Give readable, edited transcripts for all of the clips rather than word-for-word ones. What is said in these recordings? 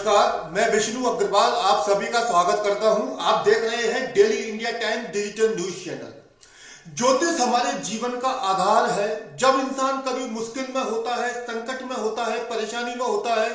नमस्कार, मैं विष्णु अग्रवाल आप सभी का स्वागत करता हूं। आप देख रहे हैं daily India time digital news channel. ज्योतिष हमारे जीवन का आधार है। जब इंसान कभी मुश्किल में होता है, संकट में होता है, परेशानी में होता है,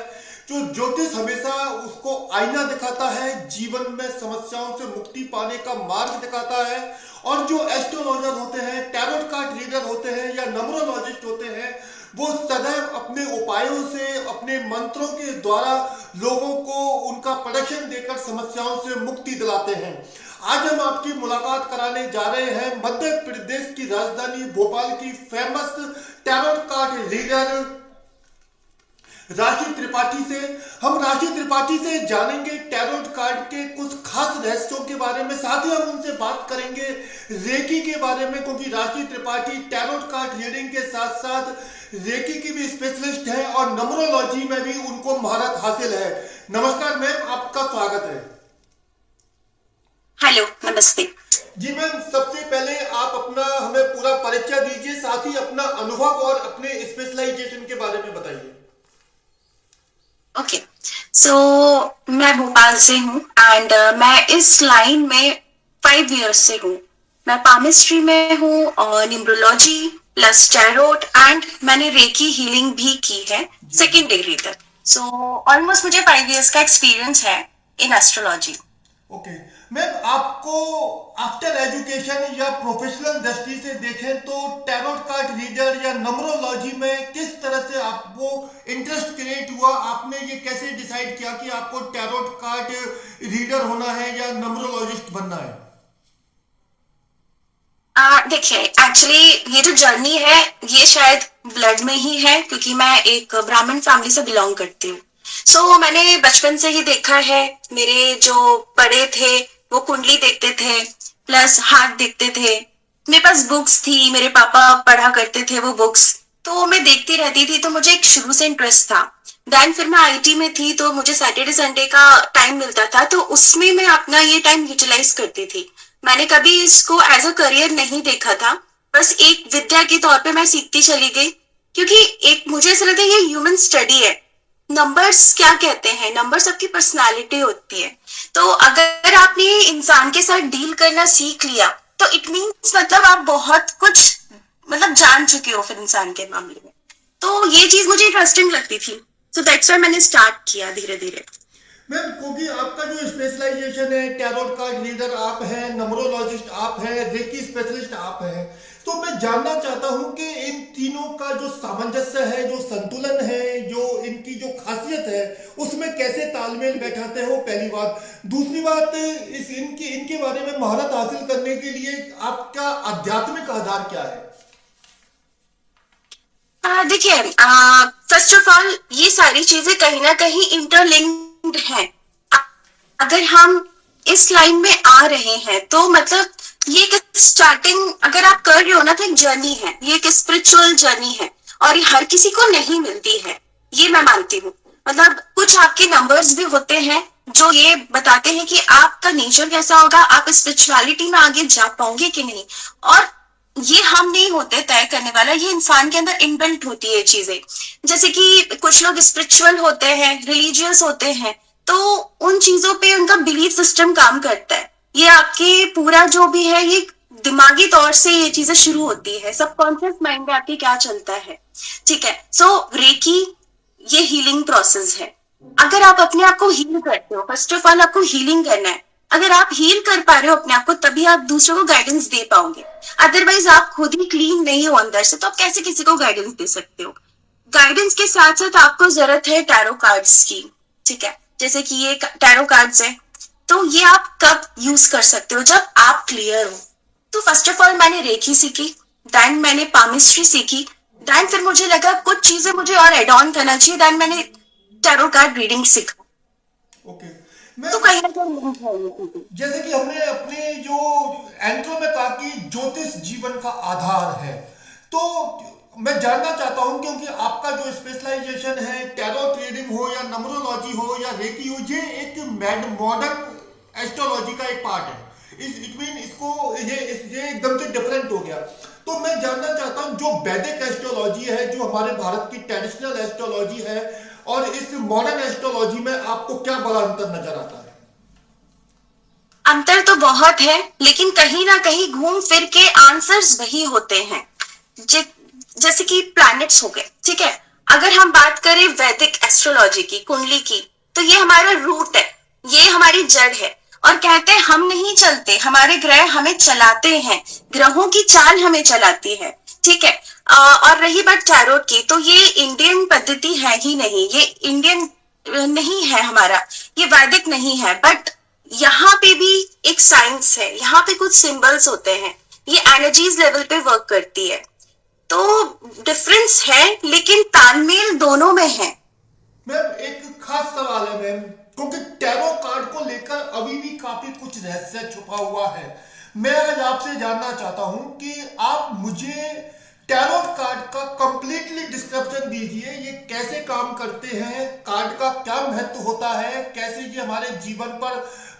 तो ज्योतिष हमेशा उसको आईना दिखाता है, जीवन में समस्याओं से मुक्ति पाने का मार्ग दिखाता है। और जो एस्ट्रोलॉजर होते हैं, टैरोट कार्ड रीडर होते हैं या नंबरोलॉजिस्ट होते हैं, वो सदैव अपने उपायों से, अपने मंत्रों के द्वारा लोगों को उनका प्रेडिक्शन देकर समस्याओं से मुक्ति दिलाते हैं। आज हम आपकी मुलाकात कराने जा रहे हैं मध्य प्रदेश की राजधानी भोपाल की फेमस टैरोट कार्ड रीडर राशि त्रिपाठी से। हम राशि त्रिपाठी से जानेंगे टैरोट कार्ड के कुछ खास रहस्यों के बारे में, साथ ही हम उनसे बात करेंगे रेकी के बारे में, क्योंकि राशि त्रिपाठी टैरोट कार्ड रीडिंग के साथ साथ रेकी की भी स्पेशलिस्ट है और नंबरोलॉजी में भी उनको महारत हासिल है। नमस्कार मैम, आपका स्वागत है। हेलो, नमस्ते जी मैम, सबसे पहले आप अपना हमें पूरा परिचय दीजिए, साथ ही अपना अनुभव और अपने स्पेशलाइजेशन के बारे में बताइए। ओके, सो मैं भोपाल से हूँ एंड मैं इस लाइन में 5 इयर्स से हूँ। मैं पामिस्ट्री में हूँ और न्यूमरोलॉजी प्लस टैरोट एंड मैंने रेकी हीलिंग भी की है 2nd डिग्री तक। सो ऑलमोस्ट मुझे 5 इयर्स का एक्सपीरियंस है इन एस्ट्रोलॉजी। ओके मैम, आपको आफ्टर एजुकेशन या प्रोफेशनल दृष्टि से देखें तो टैरोट कार्ड रीडर या नंबरोलॉजी में किस तरह से आपको इंटरेस्ट क्रिएट हुआ? आपने ये कैसे डिसाइड किया कि आपको टैरोट कार्ड रीडर होना है या नंबरोलॉजिस्ट बनना है? देखिए, एक्चुअली ये जो जर्नी है ये शायद ब्लड में ही है, क्योंकि मैं एक ब्राह्मण फैमिली से बिलोंग करती हूँ। सो मैंने बचपन से ही देखा है, मेरे जो बड़े थे वो कुंडली देखते थे प्लस हाथ देखते थे। मेरे पास बुक्स थी, मेरे पापा पढ़ा करते थे वो बुक्स, तो मैं देखती रहती थी। तो मुझे एक शुरू से इंटरेस्ट था। देन फिर मैं आईटी में थी, तो मुझे सैटरडे संडे का टाइम मिलता था, तो उसमें मैं अपना ये टाइम यूटिलाइज करती थी। मैंने कभी इसको एज अ करियर नहीं देखा था, बस एक विद्या के तौर पे मैं सीखती चली गई, क्योंकि एक मुझे ऐसा लगता है ये ह्यूमन स्टडी है। नंबर्स क्या कहते हैं, नंबर्स आपकी पर्सनालिटी होती है। तो अगर आपने इंसान के साथ डील करना सीख लिया तो इट मीन्स मतलब आप बहुत कुछ मतलब जान चुके हो फिर इंसान के मामले में। तो ये चीज मुझे इंटरेस्टिंग लगती थी, सो दैट्स व्हाई मैंने स्टार्ट किया धीरे धीरे। मैम, क्योंकि आपका जो स्पेशलाइजेशन है, टैरोट कार्ड रीडर आप हैं, नंबरोलॉजिस्ट आप हैं, रेकी स्पेशलिस्ट आप हैं, तो मैं जानना चाहता हूं कि इन तीनों का जो सामंजस्य है, जो संतुलन है, जो इनकी जो खासियत है, उसमें कैसे तालमेल बैठाते हो, पहली बात। दूसरी बात, इनके बारे में महारत हासिल करने के लिए आपका आध्यात्मिक आधार क्या है? देखिए, फर्स्ट ऑफ ऑल ये सारी चीजें कहीं ना कहीं इंटरलिंक्ड हैं। अगर हम इस लाइन में आ रहे हैं तो मतलब ये एक स्टार्टिंग अगर आप कर रहे हो ना, तो एक जर्नी है, ये एक स्पिरिचुअल जर्नी है और ये हर किसी को नहीं मिलती है, ये मैं मानती हूँ। मतलब कुछ आपके नंबर्स भी होते हैं जो ये बताते हैं कि आपका नेचर कैसा होगा, आप स्पिरिचुअलिटी में आगे जा पाओगे कि नहीं। और ये हम नहीं होते तय करने वाला, ये इंसान के अंदर इनबिल्ट होती है चीजें। जैसे कि कुछ लोग स्पिरिचुअल होते हैं, रिलीजियस होते हैं, तो उन चीजों पे उनका बिलीफ सिस्टम काम करता है। ये आपके पूरा जो भी है ये दिमागी तौर से ये चीजें शुरू होती है, सबकॉन्शियस माइंड में आपके क्या चलता है, ठीक है। सो रेकी ये हीलिंग प्रोसेस है। अगर आप अपने आप को हील करते हो, फर्स्ट ऑफ ऑल आपको हीलिंग करना है। अगर आप हील कर पा रहे हो अपने आप को, तभी आप दूसरों को गाइडेंस दे पाओगे। अदरवाइज आप खुद ही क्लीन नहीं हो अंदर से, तो आप कैसे किसी को गाइडेंस दे सकते हो। गाइडेंस के साथ साथ आपको जरूरत है टैरो कार्ड्स की, ठीक है। जैसे कि ये टैरो कार्ड्स है, तो ये आप कब यूज कर सकते हो, जब आप क्लियर हो। तो फर्स्ट ऑफ ऑल मैंने रेकी सीखी, देन मैंने पामिस्ट्री सीखी, देन फिर मुझे लगा कुछ चीजें मुझे और एड ऑन करना चाहिए, देन मैंने टैरो कार्ड रीडिंग सीखा। ओके तो कहीं ना कहीं जैसे कि हमने अपने जो एंट्रो में कहा कि ज्योतिष जीवन का आधार है, तो मैं जानना चाहता हूं, क्योंकि आपका जो स्पेशलाइजेशन है, टैरोट रीडिंग हो या नंबरोलॉजी हो या रेकी हो, ये एक मॉडर्न एस्ट्रोलॉजी का एक पार्ट है। इट मीन इसको ये एकदम से डिफरेंट हो गया। तो मैं जानना चाहता हूं, जो वैदिक एस्ट्रोलॉजी है, जो हमारे भारत की ट्रेडिशनल एस्ट्रोलॉजी है, और इस मॉडर्न एस्ट्रोलॉजी में आपको क्या बड़ा अंतर नजर आता है? अंतर तो बहुत है, लेकिन कहीं ना कहीं घूम फिर के आंसर्स वही होते हैं। जैसे कि प्लैनेट्स हो गए, ठीक है। अगर हम बात करें वैदिक एस्ट्रोलॉजी की, कुंडली की, तो ये हमारा रूट है, ये हमारी जड़ है। और कहते हैं हम नहीं चलते, हमारे ग्रह हमें चलाते हैं, ग्रहों की चाल हमें चलाती है, ठीक है। और रही बात टैरोट की, तो ये इंडियन पद्धति है ही नहीं, ये इंडियन नहीं है हमारा, ये वैदिक नहीं है। बट यहाँ पे भी एक साइंस है, यहाँ पे कुछ सिंबल्स होते हैं, ये एनर्जीज लेवल पे वर्क करती है। तो डिफरेंस है, लेकिन तालमेल दोनों में है। मैम एक खास सवाल है मैम, क्योंकि टैरो कार्ड को लेकर अभी भी काफी कुछ रहस्य छुपा हुआ है। मैं आज आपसे जानना चाहता हूं कि आप मुझे टैरो कार्ड का कंप्लीटली डिस्क्रिप्शन दीजिए। ये कैसे काम करते हैं, कार्ड का क्या महत्व होता है, कैसे ये हमारे जीवन पर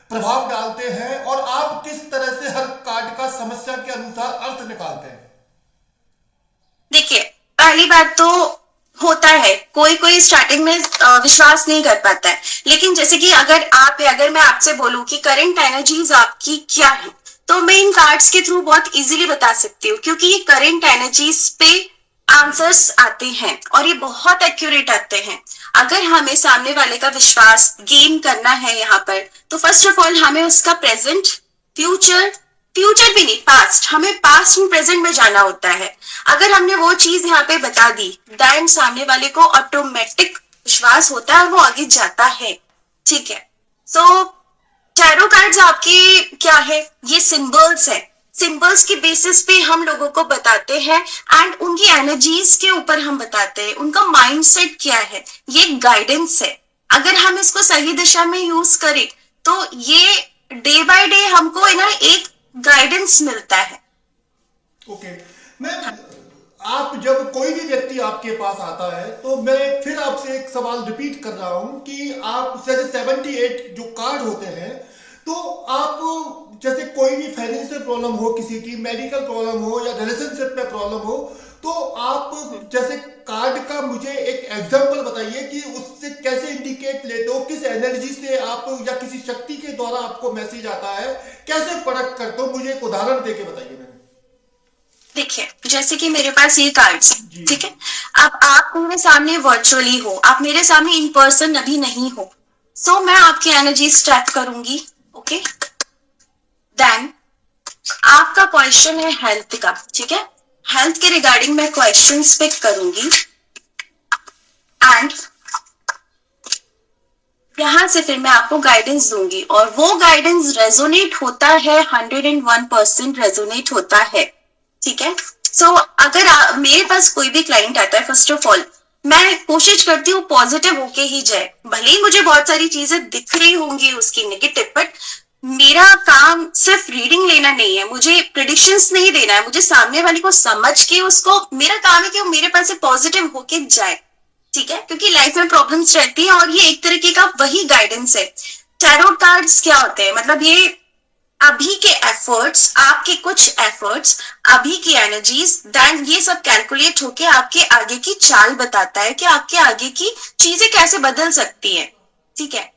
प्रभाव डालते हैं, और आप किस तरह से हर कार्ड का समस्या के अनुसार अर्थ निकालते हैं। देखिए, पहली बात तो होता है कोई कोई स्टार्टिंग में विश्वास नहीं कर पाता है, लेकिन जैसे कि अगर मैं आपसे बोलूं कि करंट एनर्जीज आपकी क्या है, तो मैं इन कार्ड्स के थ्रू बहुत इजीली बता सकती हूँ, क्योंकि ये करंट एनर्जीज पे आंसर्स आते हैं और ये बहुत एक्यूरेट आते हैं। अगर हमें सामने वाले का विश्वास गेन करना है यहाँ पर, तो फर्स्ट ऑफ ऑल हमें उसका प्रेजेंट, फ्यूचर भी नहीं, पास्ट, हमें पास्ट एंड प्रेजेंट में जाना होता है। अगर हमने वो चीज यहाँ पे बता दी, देन सामने वाले को ऑटोमेटिक विश्वास होता है और वो आगे जाता है, ठीक है। सो टैरो कार्ड्स आपके क्या है, ये सिंबल्स है, सिंबल्स की बेसिस पे हम लोगों को बताते हैं एंड उनकी एनर्जीज के ऊपर हम बताते हैं, उनका माइंडसेट क्या है, ये गाइडेंस है। अगर हम इसको सही दिशा में यूज करें तो ये डे बाय डे हमको एक गाइडेंस मिलता है। ओके मैम, आप जब कोई भी व्यक्ति आपके पास आता है, तो मैं फिर आपसे एक सवाल रिपीट कर रहा हूं कि आप जैसे 78 जो कार्ड होते हैं, तो आप जैसे कोई भी फाइनेंशियल प्रॉब्लम हो, किसी की मेडिकल प्रॉब्लम हो या रिलेशनशिप में प्रॉब्लम हो, तो आप जैसे कार्ड का मुझे एक एग्जांपल बताइए कि उससे कैसे इंडिकेट लेते हो, किस एनर्जी से आप या किसी शक्ति के द्वारा आपको मैसेज आता है, कैसे परख करते हो, मुझे एक उदाहरण देके बताइए मैम। देखिए, जैसे कि मेरे पास ये कार्ड्स, ठीक है। अब आप मेरे सामने वर्चुअली हो, आप मेरे सामने इन पर्सन अभी नहीं हो, सो मैं आपकी एनर्जी ट्रैक करूंगी, ओके। देन आपका क्वेश्चन है हेल्थ का, ठीक है। हेल्थ के रिगार्डिंग मैं क्वेश्चंस पिक करूंगी एंड यहां से फिर मैं आपको गाइडेंस दूंगी, और वो गाइडेंस रेजोनेट होता है, 101% रेजोनेट होता है, ठीक है। सो अगर मेरे पास कोई भी क्लाइंट आता है, फर्स्ट ऑफ ऑल मैं कोशिश करती हूँ पॉजिटिव होके ही जाए, भले ही मुझे बहुत सारी चीजें दिख रही होंगी उसकी नेगेटिव, बट मेरा काम सिर्फ रीडिंग लेना नहीं है, मुझे प्रेडिक्शंस नहीं देना है, मुझे सामने वाले को समझ के उसको, मेरा काम है कि वो मेरे पास से पॉजिटिव होके जाए, ठीक है। क्योंकि लाइफ में प्रॉब्लम्स रहती हैं और ये एक तरीके का वही गाइडेंस है। टैरो कार्ड्स क्या होते हैं, मतलब ये अभी के एफर्ट्स, आपके कुछ एफर्ट्स, अभी की एनर्जीज, देन ये सब कैलकुलेट होके आपके आगे की चाल बताता है कि आपके आगे की चीजें कैसे बदल सकती है, ठीक है।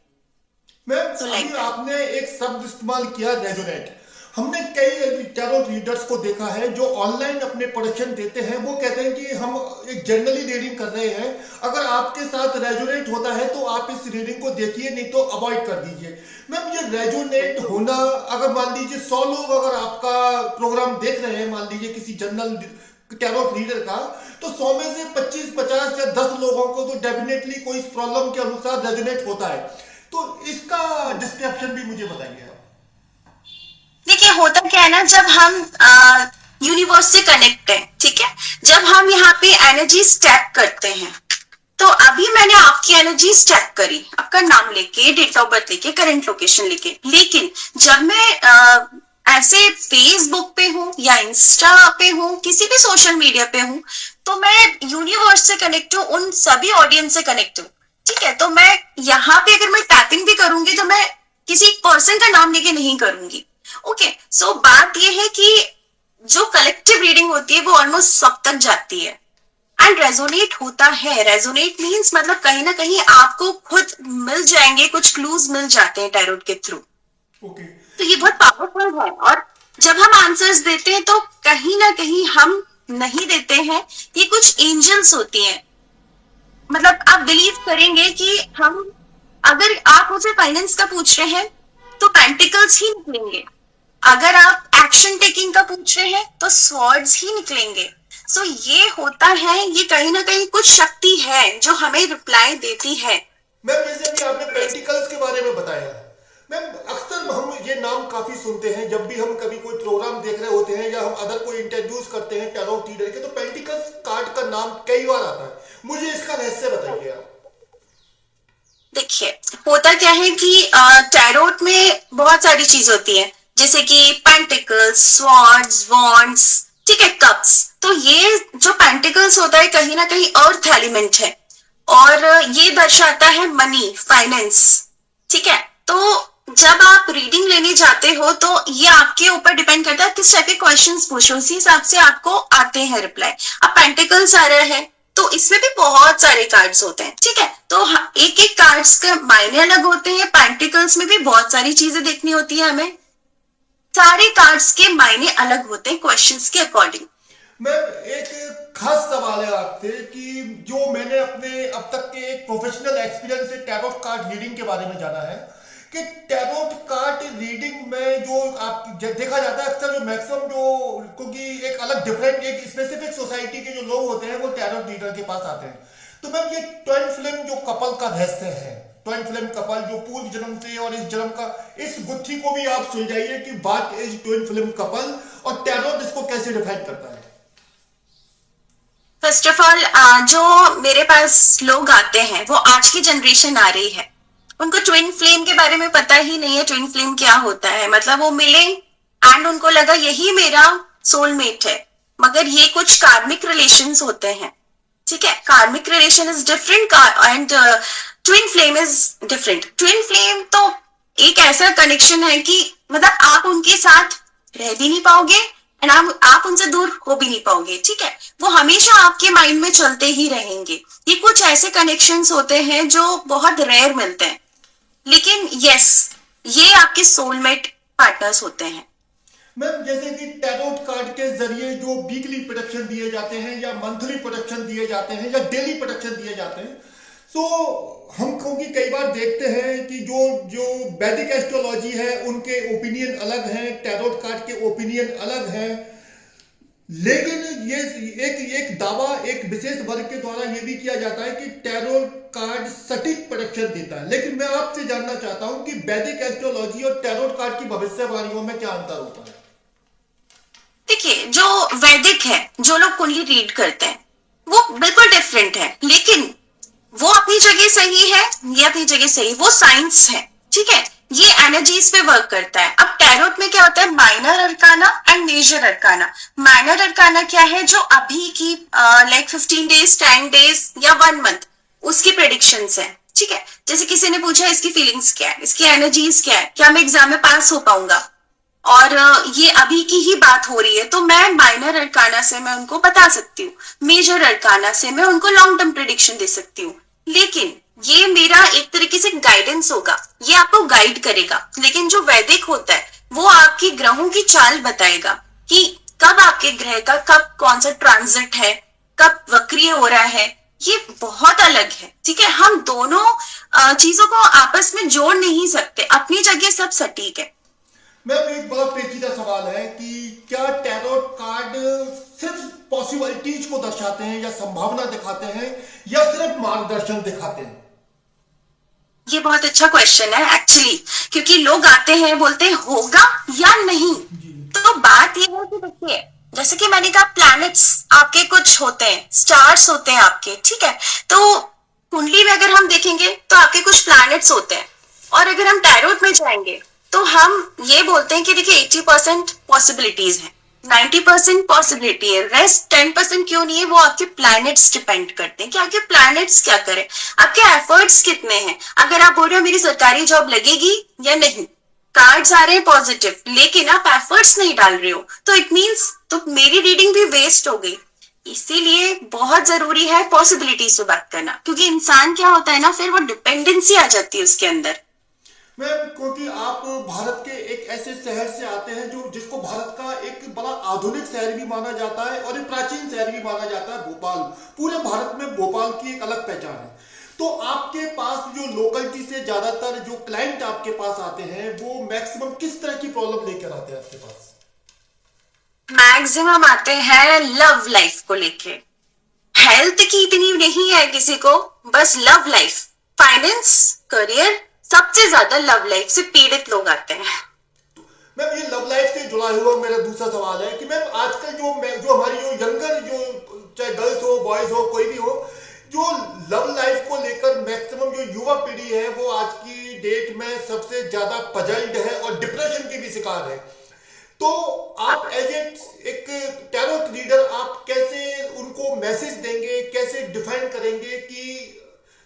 मैम अभी आपने एक शब्द इस्तेमाल किया, रेजोनेट। हमने कई टैरो रीडर्स को देखा है जो ऑनलाइन अपने प्रोडक्शन देते हैं, वो कहते हैं कि हम एक जनरली रीडिंग कर रहे हैं, अगर आपके साथ रेजोनेट होता है तो आप इस रीडिंग को देखिए, नहीं तो अवॉइड कर दीजिए। मैम ये रेजोनेट होना, अगर मान लीजिए 100 लोग अगर आपका प्रोग्राम देख रहे हैं, मान लीजिए किसी जनरल टैरो रीडर का, तो 100 में से 25, 50 या 10 लोगों को तो डेफिनेटली कोई प्रॉब्लम के अनुसार रेजोनेट होता है। तो इसका डिस्क्रिप्शन भी मुझे बताइए। देखिए, होता क्या है ना, जब हम यूनिवर्स से कनेक्ट हैं, ठीक है, जब हम यहाँ पे एनर्जी स्टैक करते हैं, तो अभी मैंने आपकी एनर्जी स्टैक करी, आपका नाम लेके, डेट ऑफ बर्थ लेके, करंट लोकेशन लेके, लेकिन जब मैं ऐसे फेसबुक पे हूँ या इंस्टा पे हूँ, किसी भी सोशल मीडिया पे हूँ, तो मैं यूनिवर्स से कनेक्ट हूँ, उन सभी ऑडियंस से कनेक्ट हूँ, ठीक है। तो मैं यहाँ पे अगर मैं टैपिंग भी करूंगी तो मैं किसी पर्सन का नाम लेके नहीं करूंगी, ओके। सो बात ये है कि जो कलेक्टिव रीडिंग होती है वो ऑलमोस्ट सब तक जाती है, एंड रेजोनेट होता है। रेजोनेट मीन्स मतलब कहीं ना कहीं आपको खुद मिल जाएंगे, कुछ क्लूज मिल जाते हैं टैरोट के थ्रू। ओके। तो ये बहुत पावरफुल है। और जब हम आंसर्स देते हैं तो कहीं ना कहीं हम नहीं देते हैं, ये कुछ एंजल्स होती हैं। मतलब आप बिलीव करेंगे कि हम, अगर आप मुझसे फाइनेंस का पूछ रहे हैं तो पेंटिकल्स ही निकलेंगे, अगर आप एक्शन टेकिंग का पूछ रहे हैं तो स्वॉर्ड्स ही निकलेंगे। सो ये होता है, ये कहीं ना कहीं कुछ शक्ति है जो हमें रिप्लाई देती है। मैम जैसे अभी आपने पेंटिकल्स के बारे में बताया, मैम अक्सर हम ये नाम काफी सुनते हैं जब भी हम कभी कोई प्रोग्राम देख रहे होते हैं या हम अदर कोई इंट्रोड्यूस करते हैं टैरोट रीडर के, तो पेंटिकल्स कार्ड का नाम कई बार आता है। मुझे इसका रहस्य बताइए आप। देखिए, होता क्या है कि टैरोट में बहुत सारी चीज होती है, जैसे कि पेंटिकल्स, स्वॉर्ड्स, वॉन्ड्स, ठीक है, कप्स। तो ये जो पेंटिकल्स होता है कहीं ना कहीं अर्थ एलिमेंट है और ये दर्शाता है मनी, फाइनेंस, ठीक है। तो जब आप रीडिंग लेने जाते हो तो ये आपके ऊपर डिपेंड करता है किस टाइप के क्वेश्चंस पूछो, उसी हिसाब से आपको आते हैं रिप्लाई। अब पेंटिकल्स आ रहा है तो इसमें भी बहुत सारे कार्ड्स होते हैं, ठीक है। तो एक एक कार्ड्स के मायने अलग होते हैं। पेंटिकल्स में भी बहुत सारी चीजें देखनी होती है हमें, सारे कार्ड्स के मायने अलग होते हैं क्वेश्चंस के अकॉर्डिंग। मैम एक खास सवाल है आपसे कि जो मैंने अपने अब तक के एक प्रोफेशनल एक्सपीरियंस से टैरोट कार्ड रीडिंग के बारे में जाना है कि टैरोट कार्ड रीडिंग में जो आप देखा जाता है अक्सर जो मैक्सिमम जो, क्योंकि एक अलग डिफरेंट एक स्पेसिफिक सोसाइटी के जो लोग होते हैं वो टैरोट रीडर के पास आते हैं। तो मैम ये ट्विन फ्लेम जो कपल का रहस्य है, ट्विन फ्लेम कपल जो पूर्व जन्म से और इस जन्म का, इस गुत्थी को भी आप सुलझाइए कि बात इज ट्विन फ्लेम कपल और टैरोट इसको कैसे डिफाइन करता है। फर्स्ट ऑफ ऑल, जो मेरे पास लोग आते हैं वो आज की जनरेशन आ रही है, उनको ट्विन फ्लेम के बारे में पता ही नहीं है। ट्विन फ्लेम क्या होता है, मतलब वो मिले एंड उनको लगा यही मेरा सोलमेट है, मगर ये कुछ कार्मिक रिलेशंस होते हैं, ठीक है। कार्मिक relation is different and twin flame is different. Twin flame तो एक ऐसा कनेक्शन है कि मतलब आप उनके साथ रह भी नहीं पाओगे एंड आप उनसे दूर हो भी नहीं पाओगे, ठीक है। वो हमेशा आपके माइंड में चलते ही रहेंगे। ये कुछ ऐसे कनेक्शंस होते हैं जो बहुत रेयर मिलते हैं, लेकिन यस, ये आपके सोलमेट पार्टनर्स होते हैं। मैम जैसे कि टैरोट कार्ड के जरिए जो वीकली प्रोडक्शन दिए जाते हैं या मंथली प्रोडक्शन दिए जाते हैं या डेली प्रोडक्शन दिए जाते हैं, तो हम क्योंकि कई बार देखते हैं कि जो जो वैदिक एस्ट्रोलॉजी है उनके ओपिनियन अलग हैं, टैरोट कार्ड के ओपिनियन अलग हैं, लेकिन ये एक दावा एक विशेष वर्ग के द्वारा ये भी किया जाता है कि टैरोट कार्ड सटीक प्रेडिक्शन देता है। लेकिन मैं आपसे जानना चाहता हूं कि वैदिक एस्ट्रोलॉजी और टैरोट कार्ड की भविष्यवाणियों में क्या अंतर होता है। देखिए, जो वैदिक है, जो लोग कुंडली रीड करते हैं, वो बिल्कुल डिफरेंट है, लेकिन वो अपनी जगह सही है, ये अपनी जगह सही, वो साइंस है, ठीक है। ये एनर्जीज पे वर्क करता है। अब टैरोट में क्या होता है, minor arcana and major arcana. Minor arcana क्या है, जो अभी की लाइक 15 डेज, 10 डेज या 1 मंथ उसकी प्रेडिक्शंस है, ठीक है। जैसे किसी ने पूछा इसकी फीलिंग्स क्या है, इसकी एनर्जीज क्या है, क्या मैं एग्जाम में पास हो पाऊंगा, और ये अभी की ही बात हो रही है, तो मैं माइनर अरकाना से मैं उनको बता सकती हूँ, मेजर अरकाना से मैं उनको लॉन्ग टर्म प्रेडिक्शन दे सकती हूँ। लेकिन ये मेरा एक तरीके से गाइडेंस होगा, ये आपको गाइड करेगा। लेकिन जो वैदिक होता है वो आपकी ग्रहों की चाल बताएगा कि कब आपके ग्रह का कब कौन सा ट्रांजिट है, कब वक्रीय हो रहा है। ये बहुत अलग है, ठीक है। हम दोनों चीजों को आपस में जोड़ नहीं सकते, अपनी जगह सब सटीक है। मैम एक बड़ा पेचीदा सवाल है कि क्या टैरोट कार्ड सिर्फ पॉसिबिलिटीज को दर्शाते हैं या संभावना दिखाते हैं या सिर्फ मार्गदर्शन दिखाते हैं। ये बहुत अच्छा क्वेश्चन है एक्चुअली, क्योंकि लोग आते हैं बोलते हैं होगा या नहीं। तो बात ये है कि देखिए, जैसे कि मैंने कहा प्लैनेट्स आपके कुछ होते हैं, स्टार्स होते हैं आपके, ठीक है। तो कुंडली में अगर हम देखेंगे तो आपके कुछ प्लैनेट्स होते हैं, और अगर हम टैरोट में जाएंगे तो हम ये बोलते हैं कि देखिए 80% पॉसिबिलिटीज है, 90% पॉसिबिलिटी है, रेस्ट 10% क्यों नहीं है, वो आपके प्लैनेट्स डिपेंड करते हैं कि आपके प्लैनेट्स क्या करें, आपके एफर्ट्स कितने हैं। अगर आप बोल रहे हो मेरी सरकारी जॉब लगेगी या नहीं, कार्ड्स आ रहे हैं पॉजिटिव, लेकिन आप एफर्ट्स नहीं डाल रहे हो, तो इट मीन्स तो मेरी रीडिंग भी वेस्ट हो गई। इसीलिए बहुत जरूरी है पॉसिबिलिटीज पे बात करना, क्योंकि इंसान क्या होता है ना, फिर वो डिपेंडेंसी आ जाती है उसके अंदर। मैम, क्योंकि आप भारत के एक ऐसे शहर से आते हैं जो जिसको भारत का एक बड़ा आधुनिक शहर भी माना जाता है और एक प्राचीन शहर भी माना जाता है भोपाल। पूरे भारत में भोपाल की एक अलग पहचान है। तो आपके पास जो लोकलिटी से ज्यादातर जो क्लाइंट आपके पास आते हैं वो मैक्सिमम किस तरह की प्रॉब्लम लेकर आते हैं आपके पास? मैक्सिमम आते हैं लव लाइफ को लेके। हेल्थ की इतनी नहीं है किसी को, बस लव लाइफ, फाइनेंस, करियर, सबसे ज्यादा लव लाइफ से पीड़ित लोग आते हैं। मैम, ये लव लाइफ से जुड़ा हुआ मेरा दूसरा सवाल है कि मैम आजकल जो हमारी जो यंगर जो चाहे गर्ल्स हो बॉयज हो कोई भी हो, जो लव लाइफ को लेकर मैक्सिमम जो युवा पीढ़ी है वो आज की डेट में सबसे ज्यादा पजल्ड है और डिप्रेशन की भी शिकार है। तो आप एज एक टैरो रीडर आप कैसे उनको मैसेज देंगे, कैसे डिफाइन करेंगे कि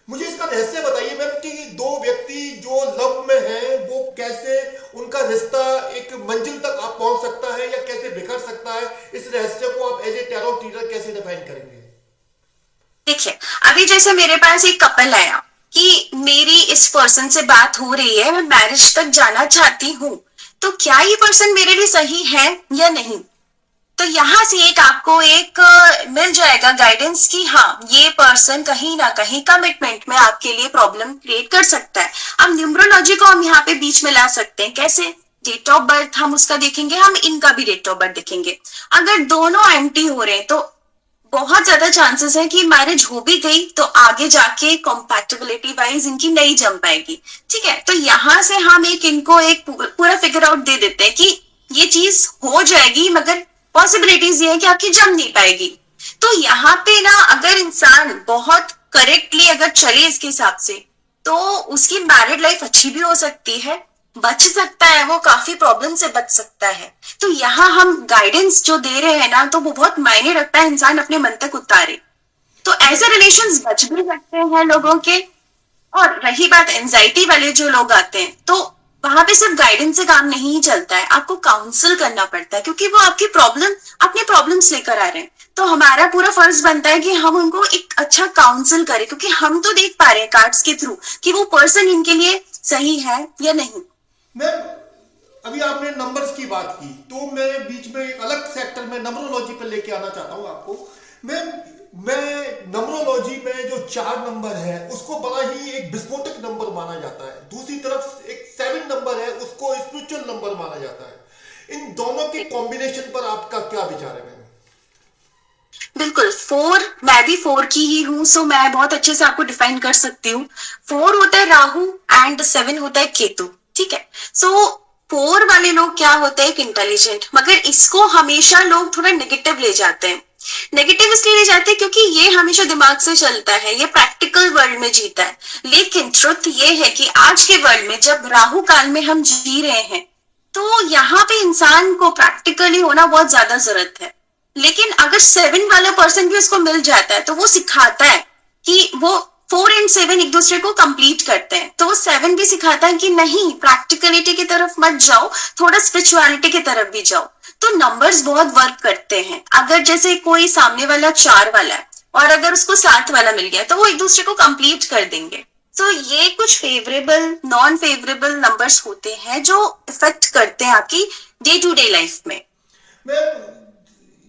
मुझे इसका रहस्य बताइए मैम कि दो व्यक्ति जो लव में हैं वो कैसे उनका रिश्ता एक मंजिल तक आप पहुंच सकता है या कैसे बिखर सकता है, इस रहस्य को आप एज ए टैरो रीडर कैसे डिफाइन करेंगे? देखिए, अभी जैसे मेरे पास एक कपल आया कि मेरी इस पर्सन से बात हो रही है, मैं मैरिज तक जाना चाहती हूँ, तो क्या ये पर्सन मेरे लिए सही है या नहीं। तो यहाँ से एक आपको एक मिल जाएगा गाइडेंस कि हाँ, ये पर्सन कहीं ना कहीं कमिटमेंट में आपके लिए प्रॉब्लम क्रिएट कर सकता है। अब न्यूमरोलॉजी को हम यहाँ पे बीच में ला सकते हैं, कैसे? डेट ऑफ बर्थ हम उसका देखेंगे, हम इनका भी डेट ऑफ बर्थ देखेंगे। अगर दोनों एंटी हो रहे हैं तो बहुत ज्यादा चांसेस है कि मैरिज हो भी गई तो आगे जाके कॉम्पैटिबिलिटी वाइज इनकी नहीं जम पाएगी। ठीक है, तो यहाँ से हम इनको एक पूरा फिगर आउट दे देते हैं कि ये चीज हो जाएगी, मगर पॉसिबिलिटीज ये है कि आपकी जम नहीं पाएगी। तो यहाँ पे ना अगर इंसान बहुत करेक्टली अगर चले इसके हिसाब से, तो उसकी मैरिड लाइफ अच्छी भी हो सकती है, बच सकता है, वो काफी प्रॉब्लम से बच सकता है। तो यहाँ हम गाइडेंस जो दे रहे हैं ना, तो वो बहुत मायने रखता है, इंसान अपने मन तक उतारे तो ऐसे रिलेशंस बच भी सकते हैं लोगों के। और रही बात एंजाइटी वाले जो लोग आते हैं, तो वहां पे सिर्फ गाइडेंस से काम नहीं चलता है, आपको काउंसिल करना पड़ता है, क्योंकि वो आपकी प्रॉब्लम अपने प्रॉब्लम्स लेकर आ रहे हैं। तो हमारा पूरा फर्ज बनता है कि हम उनको एक अच्छा काउंसिल करें, क्योंकि हम तो देख पा रहे हैं कार्ड्स के थ्रू कि वो पर्सन इनके लिए सही है या नहीं। मैम, अभी आपने नंबर्स की बात की तो मैं बीच में एक अलग सेक्टर में नंबरोलॉजी पर लेके आना चाहता हूं आपको। मैम, मैं नंबरोलॉजी में जो 4 नंबर है उसको बड़ा ही एक विस्फोटक नंबर माना जाता है, दूसरी तरफ एक 7 नंबर है उसको स्पिरिचुअल नंबर माना जाता है। इन दोनों के कॉम्बिनेशन पर आपका क्या विचार है मैम? बिल्कुल, 4, मैं भी 4 की ही हूँ, सो मैं बहुत अच्छे से आपको डिफाइन कर सकती हूँ। 4 होता है राहु एंड 7 होता है केतु। ठीक है, सो 4 वाले लोग क्या होते हैं, इंटेलिजेंट, मगर इसको हमेशा लोग थोड़ा नेगेटिव ले जाते हैं। नेगेटिव इसलिए ले जाते हैं क्योंकि ये हमेशा दिमाग से चलता है, ये प्रैक्टिकल वर्ल्ड में जीता है। लेकिन ट्रुथ ये है कि आज के वर्ल्ड में जब राहु काल में हम जी रहे हैं, तो यहाँ पे इंसान को प्रैक्टिकली होना बहुत ज्यादा जरूरत है। लेकिन अगर 7 वाला पर्सन भी उसको मिल जाता है, तो वो सिखाता है कि वो 4 एंड 7 एक दूसरे को कंप्लीट करते हैं। तो वो 7 भी सिखाता है कि नहीं, प्रैक्टिकलिटी की तरफ मत जाओ, थोड़ा स्पिरिचुअलिटी की तरफ भी जाओ। तो नंबर्स बहुत वर्क करते हैं। अगर जैसे कोई सामने वाला 4 वाला है और अगर उसको 7 वाला मिल गया, तो वो एक दूसरे को कंप्लीट कर देंगे। तो ये कुछ फेवरेबल नॉन फेवरेबल नंबर्स होते हैं जो इफेक्ट करते हैं आपकी डे टू डे लाइफ में।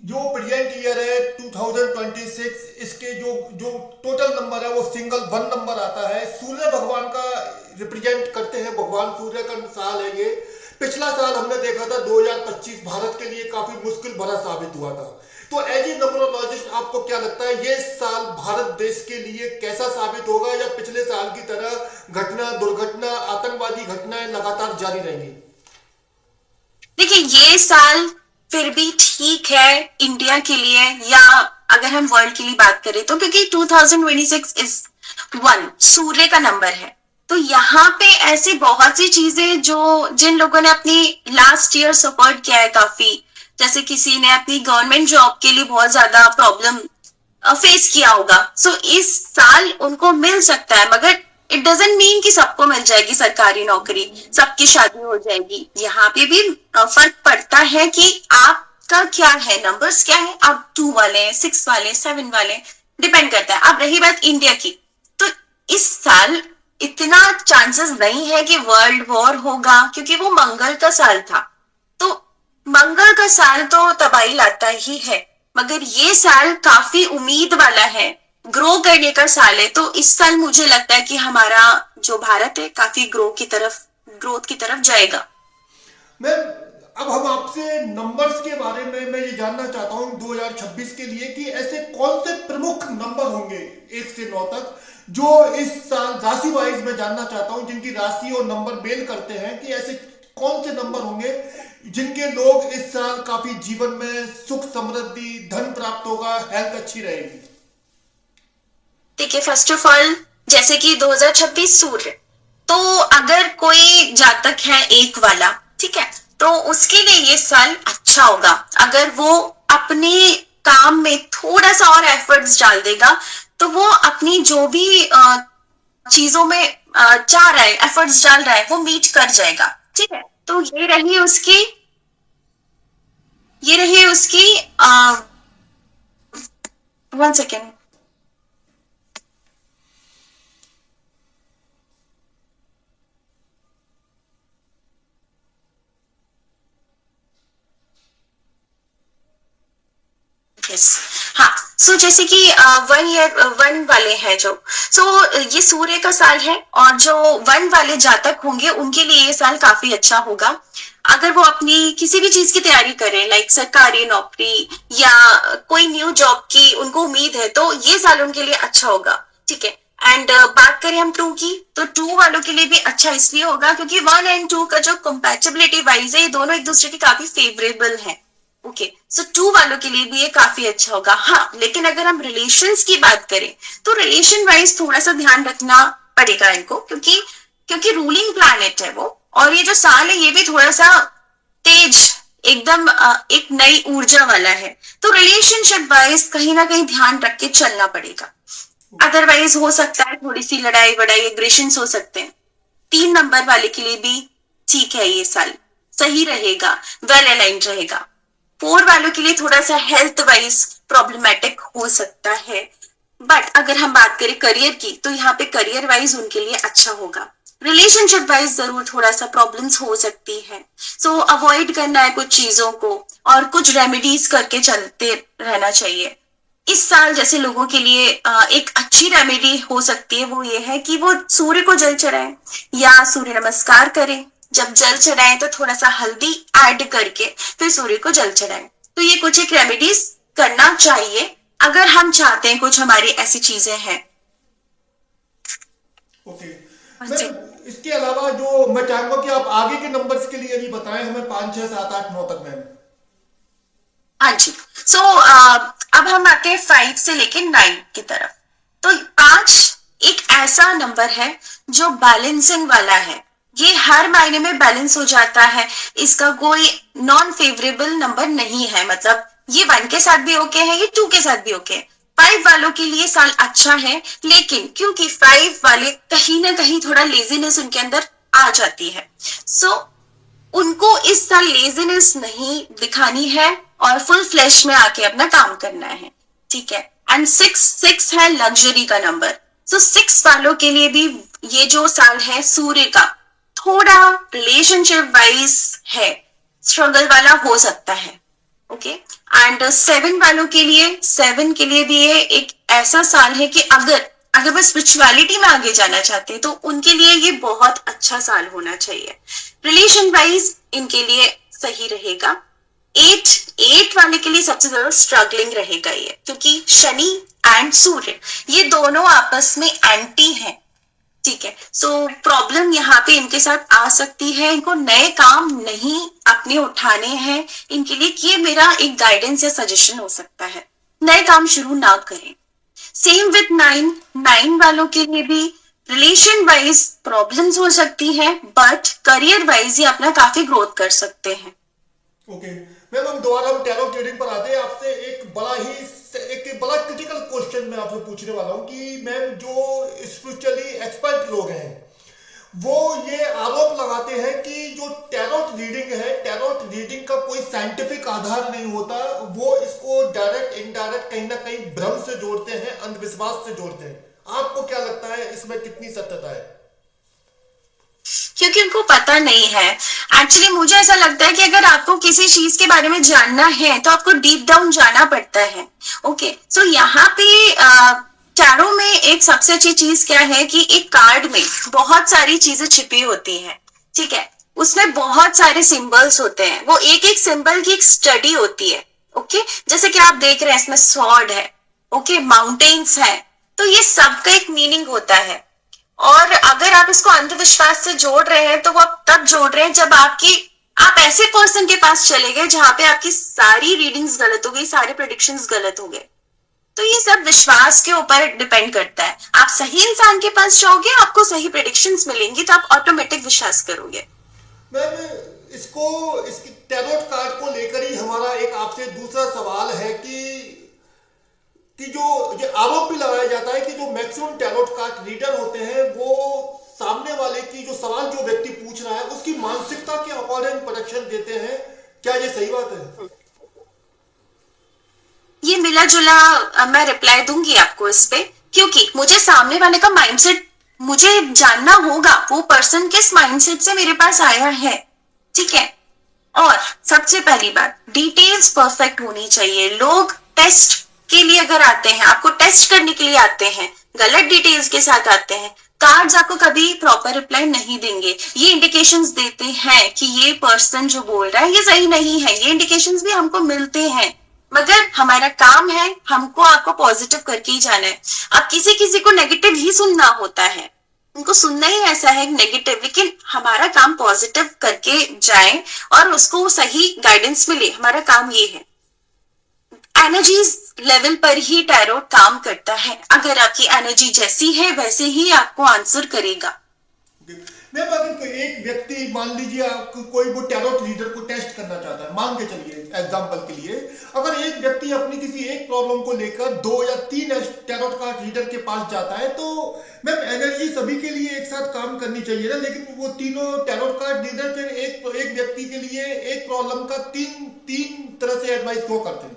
जो प्रेजेंट ईयर है 2026, इसके जो जो टोटल नंबर है वो सिंगल 1 नंबर आता है। सूर्य भगवान का रिप्रेजेंट करते हैं, भगवान सूर्य का साल है ये। पिछला साल हमने देखा था 2025 भारत के लिए काफी मुश्किल भरा साबित हुआ था। तो एज ए नंबरोलॉजिस्ट आपको क्या लगता है ये साल भारत देश के लिए कैसा साबित होगा, या पिछले साल की तरह घटना दुर्घटना आतंकवादी घटनाएं लगातार जारी रहेंगी? देखिए, ये साल फिर भी ठीक है इंडिया के लिए, या अगर हम वर्ल्ड के लिए बात करें तो, क्योंकि 2026 इज 1 सूर्य का नंबर है। तो यहाँ पे ऐसे बहुत सी चीजें जो जिन लोगों ने अपनी लास्ट ईयर सपोर्ट किया है काफी, जैसे किसी ने अपनी गवर्नमेंट जॉब के लिए बहुत ज्यादा प्रॉब्लम फेस किया होगा, सो इस साल उनको मिल सकता है, मगर इट डजेंट मीन कि सबको मिल जाएगी सरकारी नौकरी, सबकी शादी हो जाएगी। यहाँ पे भी फर्क पड़ता है कि आप आपका क्या है, नंबर्स क्या है, आप 2 वाले, 6 वाले, 7 वाले, डिपेंड करता है। अब रही बात इंडिया की, तो इस साल इतना चांसेस नहीं है कि वर्ल्ड वॉर होगा, क्योंकि वो मंगल का साल था। तो मंगल का साल तो तबाही लाता ही है, मगर ये साल काफी उम्मीद वाला है, ग्रो करने का साल है। तो इस साल मुझे लगता है कि हमारा जो भारत है काफी ग्रोथ की तरफ जाएगा। मैम, अब हम आपसे नंबर्स के बारे में मैं ये जानना चाहता हूँ 2026 के लिए कि ऐसे कौन से प्रमुख नंबर होंगे 1 से 9 तक जो इस साल राशि वाइज मैं जानना चाहता हूँ, जिनकी राशि और नंबर मेल करते हैं, कि ऐसे कौन से नंबर होंगे जिनके लोग इस साल काफी जीवन में सुख समृद्धि धन प्राप्त होगा, हेल्थ अच्छी रहेगी। देखिए, फर्स्ट ऑफ ऑल जैसे कि 2026 सूर्य, तो अगर कोई जातक है 1 वाला, ठीक है, तो उसके लिए ये साल अच्छा होगा। अगर वो अपने काम में थोड़ा सा और एफर्ट्स डाल देगा, तो वो अपनी जो भी चीजों में चाह रहा है, एफर्ट्स डाल रहा है, वो मीट कर जाएगा। ठीक है, तो ये रही उसकी 1 सेकेंड। हाँ, सो जैसे कि 1 वाले हैं जो, ये सूर्य का साल है, और जो 1 वाले जातक होंगे उनके लिए ये साल काफी अच्छा होगा। अगर वो अपनी किसी भी चीज की तैयारी करें, लाइक सरकारी नौकरी या कोई न्यू जॉब की उनको उम्मीद है, तो ये साल उनके लिए अच्छा होगा। ठीक है, एंड बात करें हम 2 की, तो 2 वालों के लिए भी अच्छा इसलिए होगा क्योंकि 1 एंड 2 का जो कंपैटिबिलिटी वाइज है, ये दोनों एक दूसरे के काफी फेवरेबल है। ओके, सो 2 वालों के लिए भी ये काफी अच्छा होगा। हाँ, लेकिन अगर हम रिलेशंस की बात करें, तो रिलेशन वाइज थोड़ा सा ध्यान रखना पड़ेगा इनको, क्योंकि रूलिंग प्लैनेट है वो, और ये जो साल है ये भी थोड़ा सा तेज, एकदम एक नई ऊर्जा वाला है। तो रिलेशनशिप वाइज कहीं ना कहीं ध्यान रख के चलना पड़ेगा, अदरवाइज हो सकता है थोड़ी सी लड़ाई वड़ाई, एग्रेशन हो सकते हैं। 3 नंबर वाले के लिए भी ठीक है, ये साल सही रहेगा, वेल अलाइंड रहेगा। 4 वालों के लिए थोड़ा सा हेल्थ वाइज प्रॉब्लमेटिक हो सकता है, बट अगर हम बात करें करियर की, तो यहाँ पे करियर वाइज उनके लिए अच्छा होगा। रिलेशनशिप वाइज जरूर थोड़ा सा प्रॉब्लम्स हो सकती है, सो अवॉइड करना है कुछ चीजों को, और कुछ रेमेडीज करके चलते रहना चाहिए। इस साल जैसे लोगों के लिए एक अच्छी रेमेडी हो सकती है, वो ये है कि वो सूर्य को जल चढ़ाएं या सूर्य नमस्कार करें। जब जल चढ़ाएं तो थोड़ा सा हल्दी ऐड करके फिर सूर्य को जल चढ़ाएं। तो ये कुछ एक रेमेडीज करना चाहिए अगर हम चाहते हैं, कुछ हमारी ऐसी चीजें हैं। ओके, इसके अलावा जो मैं चाहूंगा कि आप आगे के नंबर्स के लिए भी बताएं हमें, 5, 6, 7, 8, 9 तक मैम। हाँ जी, सो अब हम आते हैं 5 से लेके 9 की तरफ। तो 5 एक ऐसा नंबर है जो बैलेंसिंग वाला है, ये हर महीने में बैलेंस हो जाता है, इसका कोई नॉन फेवरेबल नंबर नहीं है। मतलब ये 1 के साथ भी ओके है, ये 2 के साथ भी ओके है। 5 वालों के लिए साल अच्छा है, लेकिन क्योंकि 5 वाले कहीं ना कहीं थोड़ा लेजीनेस उनके अंदर आ जाती है, सो उनको इस साल लेजीनेस नहीं दिखानी है और फुल फ्लैश में आके अपना काम करना है। ठीक है, एंड 6 है लग्जरी का नंबर, सो 6 वालों के लिए भी ये जो साल है सूर्य का, थोड़ा रिलेशनशिप वाइज है, स्ट्रगल वाला हो सकता है। ओके, एंड 7 वालों के लिए, 7 के लिए भी ये एक ऐसा साल है कि अगर वो स्पिरिचुअलिटी में आगे जाना चाहते हैं तो उनके लिए ये बहुत अच्छा साल होना चाहिए। रिलेशन वाइज इनके लिए सही रहेगा। 8 वाले के लिए सबसे ज्यादा स्ट्रगलिंग रहेगा ये, क्योंकि शनि एंड सूर्य ये दोनों आपस में एंटी हैं। ठीक है, सो प्रॉब्लम यहाँ पे इनके साथ आ सकती है, इनको नए काम नहीं अपने उठाने हैं इनके लिए, कि ये मेरा एक गाइडेंस या सजेशन हो सकता है, नए काम शुरू ना करें। सेम विद 9 वालों के लिए भी रिलेशन वाइज प्रॉब्लम्स हो सकती है, बट करियर वाइज ये अपना काफी ग्रोथ कर सकते हैं। ओके मैम, हम दोबारा हम टैरो ट्रेडिंग पर आते हैं। आपसे एक बड़ा क्रिटिकल क्वेश्चन मैं आपसे पूछने वाला हूँ कि मैम जो स्पिरिचुअली एक्सपर्ट लोग हैं वो ये आरोप लगाते हैं कि जो टैरोट रीडिंग है, टैरोट रीडिंग का कोई साइंटिफिक आधार नहीं होता। वो इसको डायरेक्ट इनडायरेक्ट कहीं ना कहीं भ्रम से जोड़ते हैं, अंधविश्वास से जोड़ते हैं। आपको क्या लगता है इसमें कितनी सत्यता है? क्योंकि उनको पता नहीं है। एक्चुअली मुझे ऐसा लगता है कि अगर आपको किसी चीज के बारे में जानना है तो आपको डीप डाउन जाना पड़ता है। ओके, सो यहाँ पे टैरो में एक सबसे अच्छी चीज क्या है कि एक कार्ड में बहुत सारी चीजें छिपी होती हैं, ठीक है। उसमें बहुत सारे सिंबल्स होते हैं, वो एक एक सिंबल की एक स्टडी होती है। ओके, जैसे कि आप देख रहे हैं इसमें स्वॉर्ड है, ओके, माउंटेन्स है, तो ये सबका एक मीनिंग होता है। और अगर आप इसको अंधविश्वास से जोड़ रहे हैं तो वो आप तब जोड़ रहे हैं जब आप ऐसे पर्सन के पास चले गए जहां पे आपकी सारी रीडिंग्स गलत हो गई, सारे प्रेडिक्शंस गलत हो गए। तो ये सब विश्वास के ऊपर डिपेंड करता है। आप सही इंसान के पास जाओगे, आपको सही प्रेडिक्शंस मिलेंगी, तो आप ऑटोमेटिक विश्वास करोगे। मैम, इसकी टैरोट कार्ड को लेकर ही हमारा एक आपसे दूसरा सवाल है कि जो ये आरोप भी लगाया जाता है कि जो मैक्सिमम टैरोट कार्ड रीडर होते हैं वो सामने वाले की जो सवाल जो व्यक्ति पूछ रहा है उसकी मानसिकता के अकॉर्डिंग प्रोडक्शन देते हैं। क्या ये सही बात है? ये मिला जुला मैं रिप्लाई दूंगी आपको इस पे, क्योंकि मुझे सामने वाले का माइंडसेट मुझे जानना होगा, वो पर्सन किस माइंडसेट से मेरे पास आया है, ठीक है। और सबसे पहली बात, डिटेल्स परफेक्ट होनी चाहिए। लोग टेस्ट के लिए अगर आते हैं, आपको टेस्ट करने के लिए आते हैं, गलत डिटेल्स के साथ आते हैं, कार्ड्स आपको कभी प्रॉपर रिप्लाई नहीं देंगे। ये इंडिकेशंस देते हैं कि ये पर्सन जो बोल रहा है ये सही नहीं है, ये इंडिकेशंस भी हमको मिलते हैं, मगर हमारा काम है हमको आपको पॉजिटिव करके ही जाना है। अब किसी किसी को नेगेटिव ही सुनना होता है, उनको सुनना ही ऐसा है नेगेटिव, लेकिन हमारा काम पॉजिटिव करके जाए और उसको सही गाइडेंस मिले, हमारा काम ये है। एनर्जीज लेवल पर ही टैरो काम करता है। अगर आपकी एनर्जी जैसी है वैसे ही आपको आंसर करेगा। मैम, अगर कोई एक व्यक्ति मान लीजिए आपको कोई वो टैरोट रीडर को टेस्ट करना चाहता है, मान के चलिए एग्जांपल के लिए, अगर एक व्यक्ति अपनी किसी एक प्रॉब्लम को लेकर 2 या 3 टैरोट कार्ड रीडर के पास जाता है, तो मैम एनर्जी सभी के लिए एक साथ काम करनी चाहिए ना, लेकिन वो तीनों टैरोट कार्ड रीडर फिर एक व्यक्ति के लिए एक प्रॉब्लम का तीन तरह से एडवाइस क्यों करते हैं?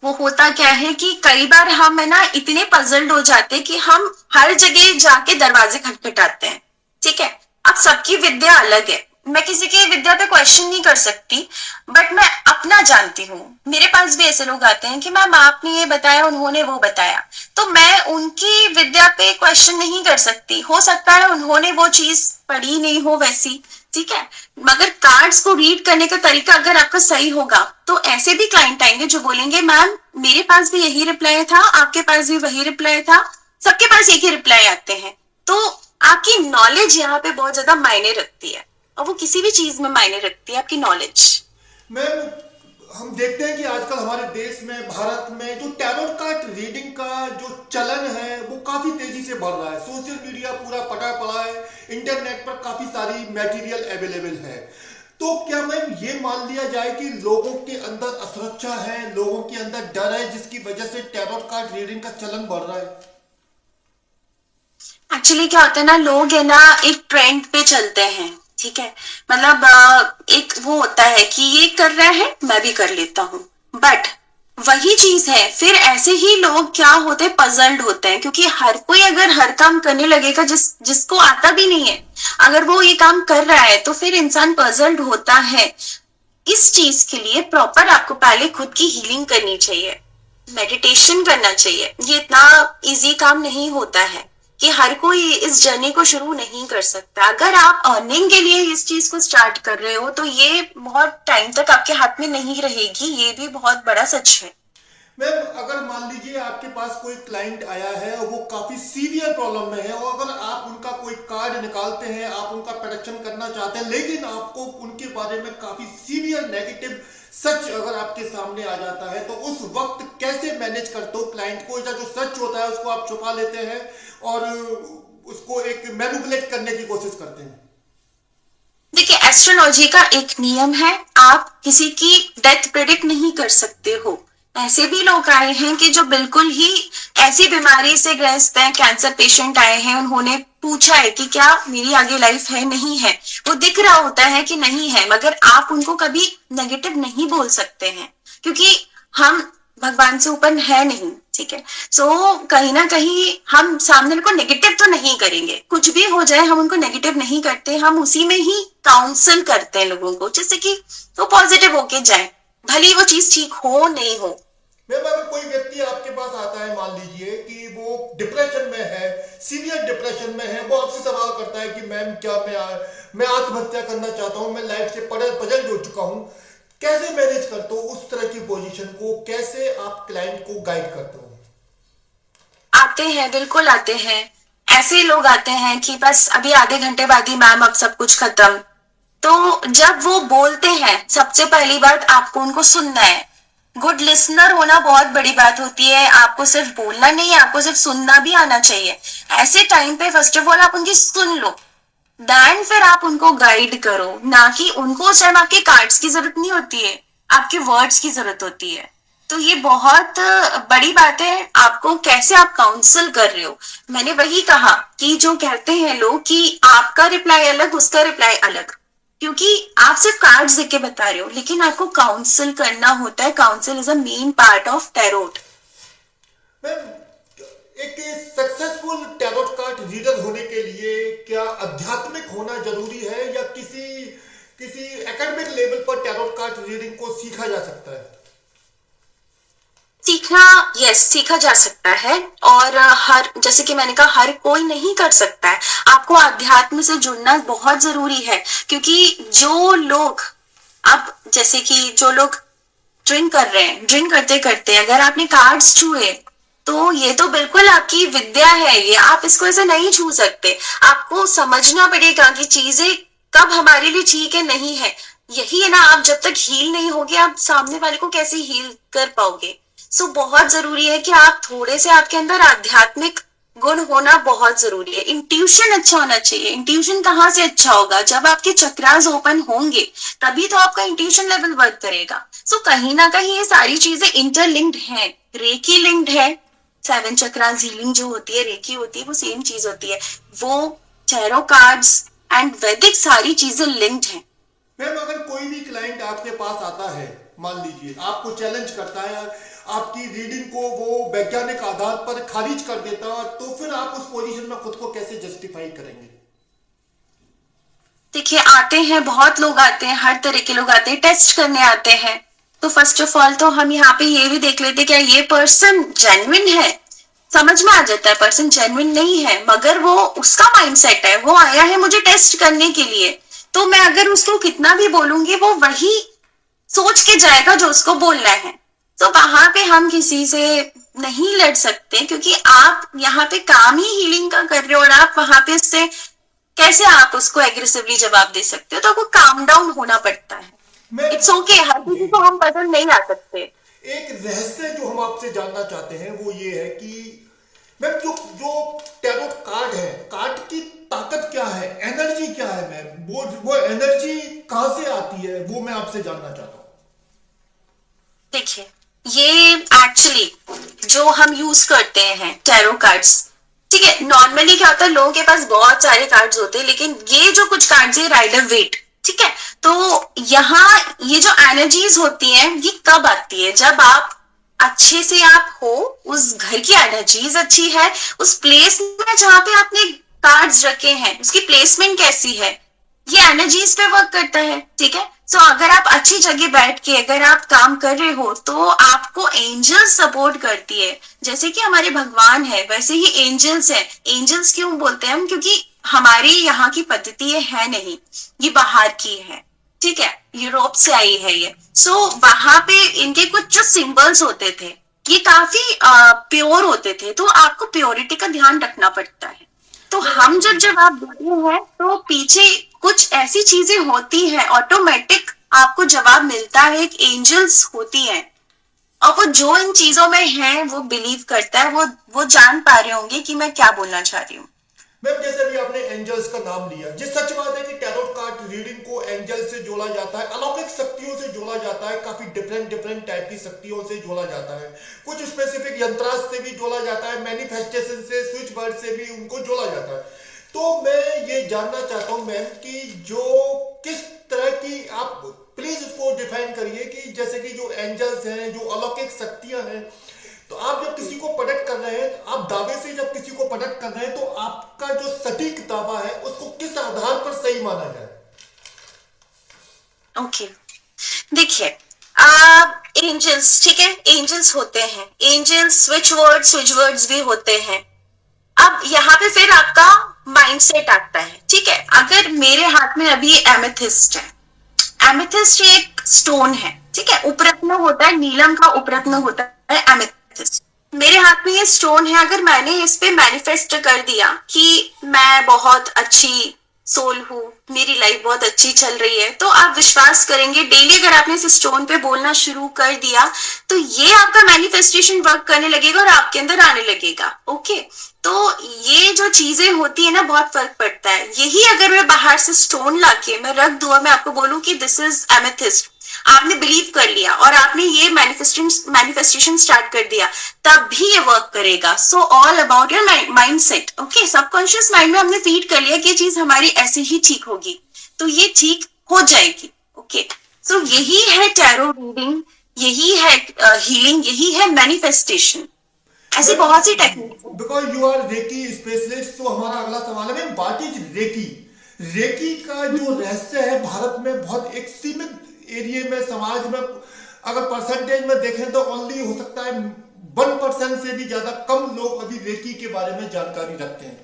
वो होता क्या है कि कई बार हम है ना इतने पजल्ड हो जाते हैं कि हम हर जगह जाके दरवाजे खटखटाते हैं, ठीक है। अब सबकी विद्या अलग है, मैं किसी की विद्या पे क्वेश्चन नहीं कर सकती, बट मैं अपना जानती हूँ। मेरे पास भी ऐसे लोग आते हैं कि मैम आपने ये बताया, उन्होंने वो बताया, तो मैं उनकी विद्या पे क्वेश्चन नहीं कर सकती। हो सकता है उन्होंने वो चीज पढ़ी नहीं हो वैसी, ठीक है, मगर कार्ड्स को रीड करने का तरीका अगर आपका सही होगा तो ऐसे भी क्लाइंट आएंगे जो बोलेंगे मैम मेरे पास भी यही रिप्लाई था, आपके पास भी वही रिप्लाई था, सबके पास एक ही रिप्लाई आते हैं। तो आपकी नॉलेज यहाँ पे बहुत ज्यादा मायने रखती है, और वो किसी भी चीज में मायने रखती है, आपकी नॉलेज। मैम, हम देखते हैं कि आजकल हमारे देश में, भारत में जो टैरोट कार्ड रीडिंग का जो चलन है वो काफी तेजी से बढ़ रहा है। सोशल मीडिया पूरा पटा पड़ा है, इंटरनेट पर काफी सारी मटेरियल अवेलेबल है। तो क्या मैम ये मान लिया जाए कि लोगों के अंदर असुरक्षा है, लोगों के अंदर डर है, जिसकी वजह से टैरोट कार्ड रीडिंग का चलन बढ़ रहा है? एक्चुअली क्या होता है ना, लोग है ना एक ट्रेंड पे चलते हैं, ठीक है। मतलब एक वो होता है कि ये कर रहा है मैं भी कर लेता हूँ, बट वही चीज है फिर ऐसे ही लोग क्या होते हैं, पजल्ड होते हैं, क्योंकि हर कोई अगर हर काम करने लगेगा जिसको आता भी नहीं है, अगर वो ये काम कर रहा है तो फिर इंसान पजल्ड होता है। इस चीज के लिए प्रॉपर आपको पहले खुद की हीलिंग करनी चाहिए, मेडिटेशन करना चाहिए। ये इतना इजी काम नहीं होता है कि हर कोई इस जर्नी को शुरू नहीं कर सकता। अगर आप अर्निंग के लिए इस चीज को स्टार्ट कर रहे हो तो ये बहुत टाइम तक आपके हाथ में नहीं रहेगी, ये भी बहुत बड़ा सच है। मैम, अगर मान लीजिए आपके पास कोई क्लाइंट आया है और वो काफी सीवियर प्रॉब्लम में है, और अगर आप उनका कोई कार्ड निकालते हैं, आप उनका प्रोडक्शन करना चाहते हैं, लेकिन आपको उनके बारे में काफी सीवियर नेगेटिव सच अगर आपके सामने आ जाता है, तो उस वक्त कैसे मैनेज करते हो क्लाइंट को? या जो सच होता है उसको आप छुपा लेते हैं और उसको एक मैनिपुलेट करने की कोशिश करते हैं? देखिए, एस्ट्रोलॉजी का एक नियम है, आप किसी की डेथ प्रेडिक्ट नहीं कर सकते हो, ऐसे भी लोग आए हैं कि जो बिल्कुल ही ऐसी बीमारी से ग्रस्त हैं, कैंसर पेशेंट आए हैं, उन्होंने पूछा है कि क्या मेरी आगे लाइफ है, नहीं है। वो दिख रहा होता है कि नहीं है, मगर आप उनको कभी नेगेटिव नहीं बोल सकते हैं, क्योंकि हम भगवान से ऊपर है नहीं, ठीक है। सो कहीं ना कहीं हम सामने को नेगेटिव तो नहीं करेंगे, कुछ भी हो जाए हम उनको नेगेटिव नहीं करते, हम उसी में ही काउंसल करते हैं लोगों को, जिससे कि वो पॉजिटिव होके जाए, भले वो चीज ठीक हो नहीं हो। मैम अगर कोई व्यक्ति आपके पास आता है, मान लीजिए कि वो डिप्रेशन में है, सीवियर डिप्रेशन में है, वो आपसे सवाल करता है कि मैम क्या मैं आत्महत्या करना चाहता हूँ, मैं लाइफ से पजल हो चुका हूँ, कैसे मैनेज करते हो उस तरह की पोजीशन को, कैसे आप क्लाइंट को गाइड करते हो? आते हैं, बिल्कुल आते हैं। ऐसे लोग आते हैं कि बस अभी आधे घंटे बाद ही मैम अब सब कुछ खत्म। तो जब वो बोलते हैं, सबसे पहली बात आपको उनको सुनना है। गुड लिसनर होना बहुत बड़ी बात होती है, आपको सिर्फ बोलना नहीं, आपको सिर्फ सुनना भी आना चाहिए। ऐसे टाइम पे फर्स्ट ऑफ ऑल आप उनकी सुन लो, देन फिर आप उनको गाइड करो, ना कि उनको उस टाइम आपके कार्ड्स की जरूरत नहीं होती है, आपके वर्ड्स की जरूरत होती है। तो ये बहुत बड़ी बात है, आपको कैसे आप काउंसल कर रहे हो। मैंने वही कहा कि जो कहते हैं लोग कि आपका रिप्लाई अलग, उसका रिप्लाई अलग, क्योंकि आप सिर्फ कार्ड्स देख के बता रहे हो, लेकिन आपको काउंसल करना होता है। Counsel is a main part of tarot. Ma'am एक सक्सेसफुल टैरोट कार्ड रीडर होने के लिए क्या आध्यात्मिक होना जरूरी है, या किसी किसी एकेडमिक लेवल पर टैरोट कार्ड रीडिंग को सीखा जा सकता है? सीखना, यस, सीखा जा सकता है। और हर, जैसे कि मैंने कहा, हर कोई नहीं कर सकता है। आपको अध्यात्म से जुड़ना बहुत जरूरी है, क्योंकि जो लोग, अब जैसे कि जो लोग ड्रिंक कर रहे हैं, ड्रिंक करते करते अगर आपने कार्ड्स छुए, तो ये तो बिल्कुल आपकी विद्या है, ये आप इसको ऐसे नहीं छू सकते। आपको समझना पड़ेगा कि चीजें कब हमारे लिए ठीक है, नहीं है। यही है ना, आप जब तक हील नहीं होगे, आप सामने वाले को कैसे हील कर पाओगे। सो बहुत जरूरी है कि आप थोड़े से, आपके अंदर आध्यात्मिक गुण होना बहुत जरूरी है। इंट्यूशन अच्छा होना चाहिए। इंट्यूशन कहाँ से अच्छा होगा? जब आपके चक्रास ओपन होंगे, तभी तो आपका इंट्यूशन लेवल वर्क करेगा। सो कहीं ना कहीं ये सारी चीजें इंटरलिंक्ड हैं, रेकी लिंक्ड है। 7 चक्रास हीलिंग जो होती है, रेकी होती है, वो सेम चीज होती है। वो टैरो कार्ड्स एंड वैदिक सारी चीजें लिंक्ड हैं। मैम अगर कोई भी क्लाइंट आपके पास आता है, मान लीजिए आपको चैलेंज करता है, आपकी रीडिंग को वो वैज्ञानिक आधार पर खारिज कर देता है, तो फिर आप उस पोजीशन में खुद को कैसे जस्टिफाई करेंगे? देखिए, आते हैं, बहुत लोग आते हैं, हर तरह के लोग आते हैं, टेस्ट करने आते हैं। तो फर्स्ट ऑफ ऑल तो हम यहाँ पे ये भी देख लेते हैं क्या ये पर्सन जेन्युइन है। समझ में आ जाता है पर्सन जेन्युइन नहीं है, मगर वो, उसका माइंडसेट है, वो आया है मुझे टेस्ट करने के लिए। तो मैं अगर उसको कितना भी बोलूंगी, वो वही सोच के जाएगा जो उसको बोलना है। तो वहां पे हम किसी से नहीं लड़ सकते, क्योंकि आप यहाँ पे काम ही हीलिंग का कर रहे हो, और आप वहां पे इससे कैसे आप उसको एग्रेसिवली जवाब दे सकते हो। तो आपको काम डाउन होना पड़ता है। इट्स ओके, हर किसी को हम पसंद नहीं आ सकते। एक रहस्य जो हम आपसे जानना चाहते हैं वो ये है कि मैम जो जो टैरोट कार्ड है, कार्ड की ताकत क्या है, एनर्जी क्या है मैम, वो एनर्जी कहां से आती है, वो मैं आपसे जानना चाहता हूँ। देखिए, ये एक्चुअली जो हम यूज करते हैं टैरो कार्ड्स, ठीक है, नॉर्मली क्या होता है, लोगों के पास बहुत सारे कार्ड्स होते हैं, लेकिन ये जो कुछ कार्ड्स है, राइडर वेट, ठीक है। तो यहाँ ये जो एनर्जीज होती हैं, ये कब आती है? जब आप अच्छे से आप हो, उस घर की एनर्जीज अच्छी है, उस प्लेस में जहां पे आपने कार्ड्स रखे हैं, उसकी प्लेसमेंट कैसी है, ये एनर्जीज पे वर्क करता है, ठीक है। सो अगर आप अच्छी जगह बैठ के अगर आप काम कर रहे हो, तो आपको एंजल्स सपोर्ट करती है। जैसे कि हमारे भगवान है, वैसे ही एंजल्स है। एंजल्स क्यों बोलते हैं हम? क्योंकि हमारी यहाँ की पद्धति ये है नहीं, ये बाहर की है, ठीक है, यूरोप से आई है ये। सो वहां पे इनके कुछ जो सिंबल्स होते थे, ये काफी प्योर होते थे, तो आपको प्योरिटी का ध्यान रखना पड़ता है। तो हम जब जवाब देते हैं, तो पीछे कुछ ऐसी चीजें होती हैं, ऑटोमेटिक आपको जवाब मिलता है, एक एंजल्स होती हैं, और वो जो इन चीजों में है, वो बिलीव करता है, वो जान पा रहे होंगे कि मैं क्या बोलना चाह रही हूँ। मैम जैसे भी आपने एंजल्स का नाम लिया, जिस सच बात है कि टैरोट कार्ड रीडिंग को एंजल से जोड़ा जाता है, अलौकिक शक्तियों से जोड़ा जाता जाता है, काफी डिफरेंट डिफरेंट टाइप की शक्तियों से जोड़ा जाता है। कुछ स्पेसिफिक यंत्रास्त्र से भी जोड़ा जाता है, मैनिफेस्टेशन से, स्विच वर्ड से भी उनको जोड़ा जाता है। तो मैं ये जानना चाहता हूँ मैम कि जो किस तरह की, आप प्लीज उसको डिफाइन करिए कि जैसे कि जो एंजल्स हैं, जो अलौकिक शक्तियां हैं, तो आप जब किसी को प्रकट कर रहे हैं, आप दावे से जब किसी को प्रकट कर रहे हैं, तो आपका जो सटीक दावा है उसको किस आधार पर सही माना जाए? ओके, देखिए, एंजल्स, ठीक है, एंजल्स होते हैं, एंजल्स स्विच वर्ड्स भी होते हैं। अब यहाँ पे फिर आपका माइंडसेट आता है, ठीक है। अगर मेरे हाथ में अभी एमेथिस्ट है, एमेथिस्ट एक स्टोन है, ठीक है, उपरत्न होता है, नीलम का उपरत्न होता है एमेथिस्ट। मेरे हाथ में ये स्टोन है, अगर मैंने इस पे मैनिफेस्ट कर दिया कि मैं बहुत अच्छी सोल हूँ, मेरी लाइफ बहुत अच्छी चल रही है, तो आप विश्वास करेंगे, डेली अगर आपने इस स्टोन पे बोलना शुरू कर दिया तो ये आपका मैनिफेस्टेशन वर्क करने लगेगा और आपके अंदर आने लगेगा। ओके, तो ये जो चीजें होती है ना, बहुत फर्क पड़ता है। यही अगर मैं बाहर से स्टोन लाके मैं रख दूं और मैं आपको बोलूं कि दिस इज एमेथिस्ट, आपने बिलीव कर लिया और आपने ये मैनिफेस्टेशन स्टार्ट कर दिया, तब भी ये वर्क करेगा। So all about your mindset. Okay, subconscious mind में हमने फीड कर लिया कि ये चीज हमारी ऐसे ही ठीक होगी, तो ये ठीक हो जाएगी। ओके, सो यही है टैरो रीडिंग, यही है हीलिंग, यही है मैनिफेस्टेशन। ऐसी बहुत सी technique. Because you are reiki specialist, तो हमारा अगला सवाल है, व्हाट इज रेकी? रेकी का जो रहस्य है भारत में बहुत एक सीमित एरिया में, समाज में, अगर परसेंटेज में देखें तो ओनली हो सकता है 1% से भी ज्यादा कम लोग अभी रेकी के बारे में जानकारी रखते हैं।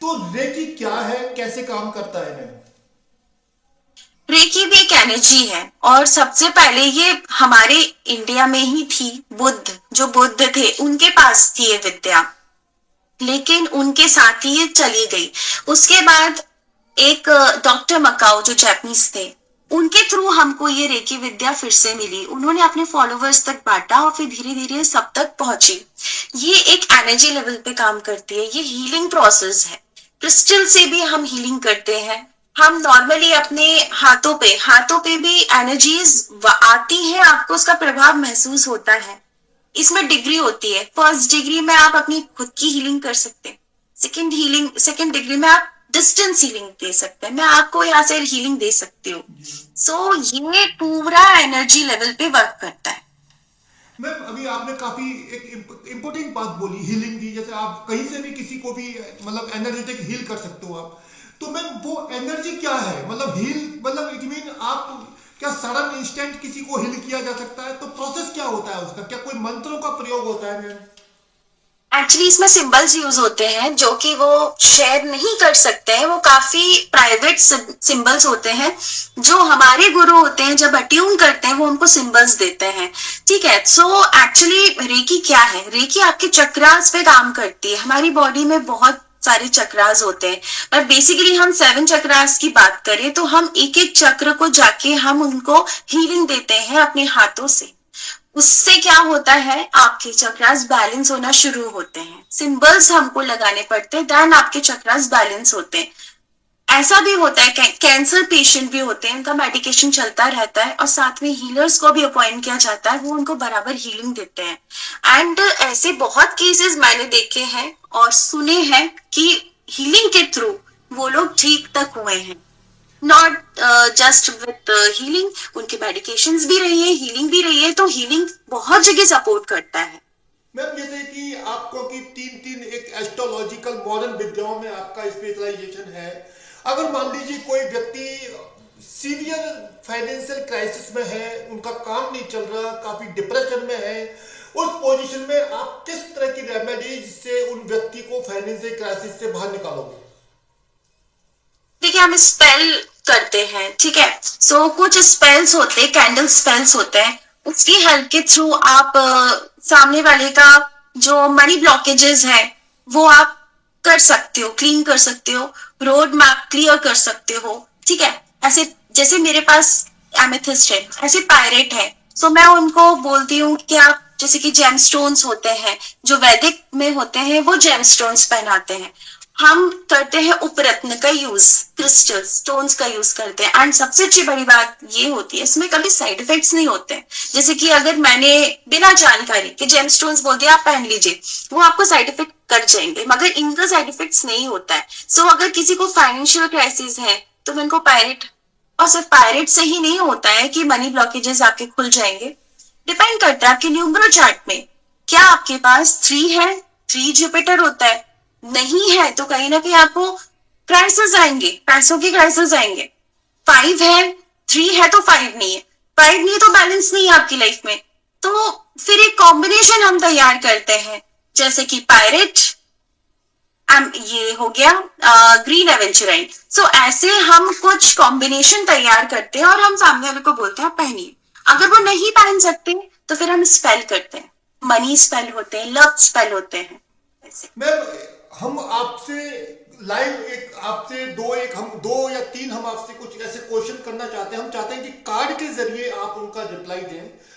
तो रेकी क्या है, कैसे काम करता है मैम? रेकी भी एक एनर्जी है और सबसे पहले ये हमारे इंडिया में ही थी। जो बुद्ध थे उनके पास थी ये विद्या, लेकिन उनके साथ ही ये चली गई। उसके बाद एक डॉक्टर मकाओ जो जापानीज थे, उनके थ्रू हमको ये रेकी विद्या फिर से मिली। उन्होंने अपने फॉलोवर्स तक बांटा और फिर धीरे धीरे सब तक पहुंची। ये एक एनर्जी लेवल पे काम करती है, ये हीलिंग प्रोसेस है। क्रिस्टल से भी हम हीलिंग करते हैं। हम नॉर्मली अपने हाथों पे भी एनर्जीज आती हैं, आपको उसका प्रभाव महसूस होता है। इसमें डिग्री होती है। फर्स्ट डिग्री में आप अपनी खुद की हीलिंग कर सकते हैं, सेकेंड डिग्री में आप डिस्टेंस हीलिंग दे सकते हैं, मैं आपको यहाँ से हीलिंग दे सकती हूँ। सो ये पूरा एनर्जी लेवल पे वर्क करता है। मैम अभी आपने काफी एक इम्पोर्टेंट बात बोली, हीलिंग की। जैसे आप कहीं से भी किसी को भी मतलब एनर्जेटिक हील कर सकते हो आप, तो मैम वो एनर्जी क्या है? मतलब हील मतलब इट मीन आप क्या सडन इंस्टेंट किसी को हील किया जा सकता है? तो प्रोसेस क्या होता है उसका? क्या कोई मंत्रों का प्रयोग होता है मैम? एक्चुअली इसमें सिंबल्स यूज होते हैं जो कि वो शेयर नहीं कर सकते हैं। वो काफी प्राइवेट सिंबल्स होते हैं जो हमारे गुरु होते हैं, जब अट्यून करते हैं वो हमको सिंबल्स देते हैं। ठीक है, सो एक्चुअली रेकी क्या है? रेकी आपके चक्रास पे काम करती है। हमारी बॉडी में बहुत सारे चक्रास होते हैं, पर बेसिकली हम 7 चक्रास की बात करें तो हम एक एक चक्र को जाके हम उनको हीलिंग देते हैं अपने हाथों से। उससे क्या होता है, आपके चक्रास बैलेंस होना शुरू होते हैं। सिंबल्स हमको लगाने पड़ते हैं, देन आपके चक्रास बैलेंस होते हैं। ऐसा भी होता है, कैंसर पेशेंट भी होते हैं, उनका मेडिकेशन चलता रहता है और साथ में हीलर्स को भी अपॉइंट किया जाता है, वो उनको बराबर हीलिंग देते हैं। एंड ऐसे बहुत केसेस मैंने देखे हैं और सुने हैं कि हीलिंग के थ्रू वो लोग ठीक तक हुए हैं। नॉट जस्ट विद हीलिंग, उनके मेडिकेशंस भी रही है, हीलिंग भी रही है। तो हीलिंग बहुत जगह सपोर्ट करता है। मैम जैसे कि आपको कि तीन एक एस्ट्रोलॉजिकल मॉडर्न विद्याओं में आपका स्पेशलाइजेशन है। अगर मान लीजिए कोई व्यक्ति सीवियर फाइनेंशियल क्राइसिस में है, उनका काम नहीं चल रहा, काफी डिप्रेशन में है, उस पोजीशन में आप किस तरह की रेमेडीज से उन व्यक्ति को फाइनेंशियल क्राइसिस से बाहर निकालोगे? देखिए, हम स्पेल करते हैं, ठीक है। सो कुछ स्पेल्स होते हैं, कैंडल स्पेल्स होते हैं, उसकी हेल्प के थ्रू आप सामने वाले का जो मनी ब्लॉकेजेस है वो आप कर सकते हो, क्लीन कर सकते हो, रोड मैप क्लियर कर सकते हो। ठीक है, ऐसे जैसे मेरे पास एमेथिस्ट है, ऐसे पायरेट है, सो मैं उनको बोलती हूँ कि आप जैसे कि जेमस्टोन्स होते हैं जो वैदिक में होते हैं, वो जेमस्टोन्स पहनाते हैं। हम करते हैं उपरत्न का यूज, क्रिस्टल स्टोन्स का यूज करते हैं। एंड सबसे अच्छी बड़ी बात ये होती है इसमें कभी साइड इफेक्ट्स नहीं होते हैं। जैसे कि अगर मैंने बिना जानकारी के जेम स्टोन्स बोल दिया आप पहन लीजिए, वो आपको साइड इफेक्ट कर जाएंगे, मगर इनका साइड इफेक्ट्स नहीं होता है। सो अगर किसी को फाइनेंशियल क्राइसिस है तो मैं इनको पायरेट, और सिर्फ पायरेट से ही नहीं होता है कि मनी ब्लॉकेजेस आपके खुल जाएंगे। डिपेंड करता है आपके न्यूमरो चार्ट में क्या आपके पास 3 है, 3 जुपिटर होता है, नहीं है तो कहीं ना कहीं आपको क्राइसिस आएंगे, पैसों की क्राइसिस आएंगे। 5 है, 3 है तो 5 नहीं है, 5 नहीं है तो बैलेंस नहीं है आपकी लाइफ में। तो फिर एक कॉम्बिनेशन हम तैयार करते हैं, जैसे कि पायरेट, ये हो गया ग्रीन एवेंचुराइन। सो ऐसे हम कुछ कॉम्बिनेशन तैयार करते हैं और हम सामने वाले को बोलते हैं पहनिए। अगर वो नहीं पहन सकते तो फिर हम स्पेल करते हैं, मनी स्पेल होते हैं, लव स्पेल होते हैं ऐसे। मैम, हम आपसे लाइव एक आपसे हम दो या तीन हम आपसे कुछ ऐसे क्वेश्चन करना चाहते हैं। हम चाहते हैं कि कार्ड के जरिए आप उनका रिप्लाई दें।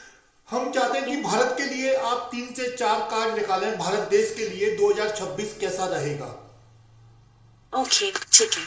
हम चाहते हैं कि भारत के लिए आप 3 से 4 कार्ड निकालें। भारत देश के लिए 2026 कैसा रहेगा? ओके, ठीक है।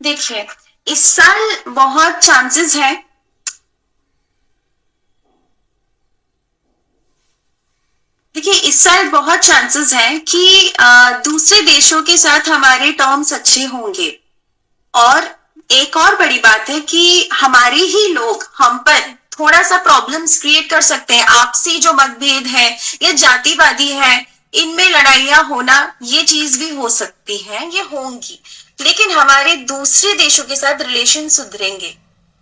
देखिए, इस साल बहुत चांसेस है, देखिए इस साल बहुत चांसेस हैं कि दूसरे देशों के साथ हमारे टर्म्स अच्छे होंगे। और एक और बड़ी बात है कि हमारे ही लोग हम पर थोड़ा सा प्रॉब्लम्स क्रिएट कर सकते हैं। आपसी जो मतभेद है या जातिवादी है, इनमें लड़ाइयां होना, ये चीज भी हो सकती है, ये होंगी। लेकिन हमारे दूसरे देशों के साथ रिलेशन सुधरेंगे,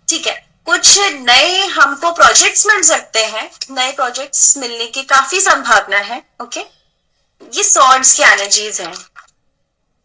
ठीक है। कुछ नए हमको प्रोजेक्ट्स मिल सकते हैं, नए प्रोजेक्ट्स मिलने की काफी संभावना है। ओके, ये सॉर्ड्स की एनर्जीज हैं।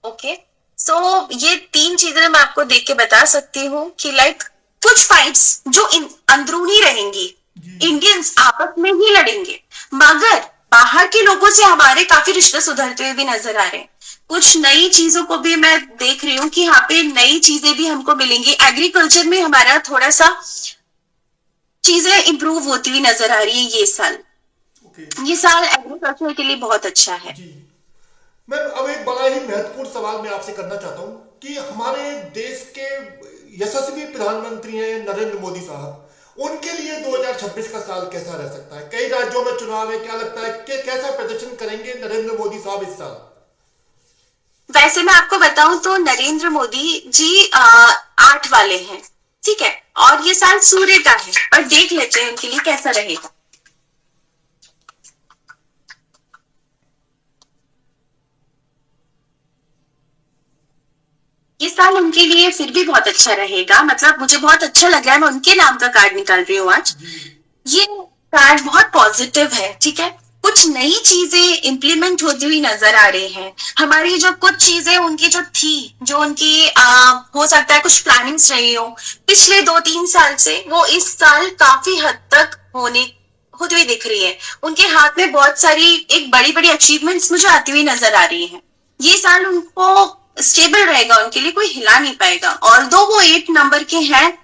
ओके, सो ये 3 चीजें मैं आपको देख के बता सकती हूँ कि लाइक कुछ फाइट्स जो अंदरूनी रहेंगी, इंडियंस आपस में ही लड़ेंगे, मगर बाहर के लोगों से हमारे काफी रिश्ते सुधरते हुए भी नजर आ रहे हैं। कुछ नई चीजों को भी मैं देख रही हूँ कि यहाँ पे नई चीजें भी हमको मिलेंगी। एग्रीकल्चर में हमारा थोड़ा सा चीजें इंप्रूव होती हुई नजर आ रही है ये साल। ये साल एग्रीकल्चर के लिए बहुत अच्छा है। मैं अब एक बड़ा ही महत्वपूर्ण सवाल मैं आपसे करना चाहता हूँ कि हमारे देश के यशस्वी प्रधानमंत्री हैं नरेंद्र मोदी साहब, उनके लिए 2026 का साल कैसा रह सकता है? कई राज्यों में चुनाव है, क्या लगता है कि कैसा प्रदर्शन करेंगे नरेंद्र मोदी साहब इस साल? वैसे मैं आपको बताऊं तो नरेंद्र मोदी जी 8 वाले हैं, ठीक है, और ये साल सूर्य का है, और देख लेते हैं उनके लिए कैसा रहेगा। ये साल उनके लिए फिर भी बहुत अच्छा रहेगा, मतलब मुझे बहुत अच्छा लग रहा है। मैं उनके नाम का कार्ड निकाल रही हूँ आज। ये कार्ड बहुत पॉजिटिव है, ठीक है। कुछ नई चीजें इंप्लीमेंट होती हुई नजर आ रही हैं। हमारी जो कुछ चीजें उनकी जो थी, जो उनकी हो सकता है कुछ प्लानिंग्स रही हो पिछले 2-3 साल से, वो इस साल काफी हद तक होती हुई दिख रही है। उनके हाथ में बहुत सारी एक बड़ी बड़ी अचीवमेंट्स मुझे आती हुई नजर आ रही है। ये साल उनको स्टेबल रहेगा, उनके लिए कोई हिला नहीं पाएगा। और दो वो 8 नंबर के हैं,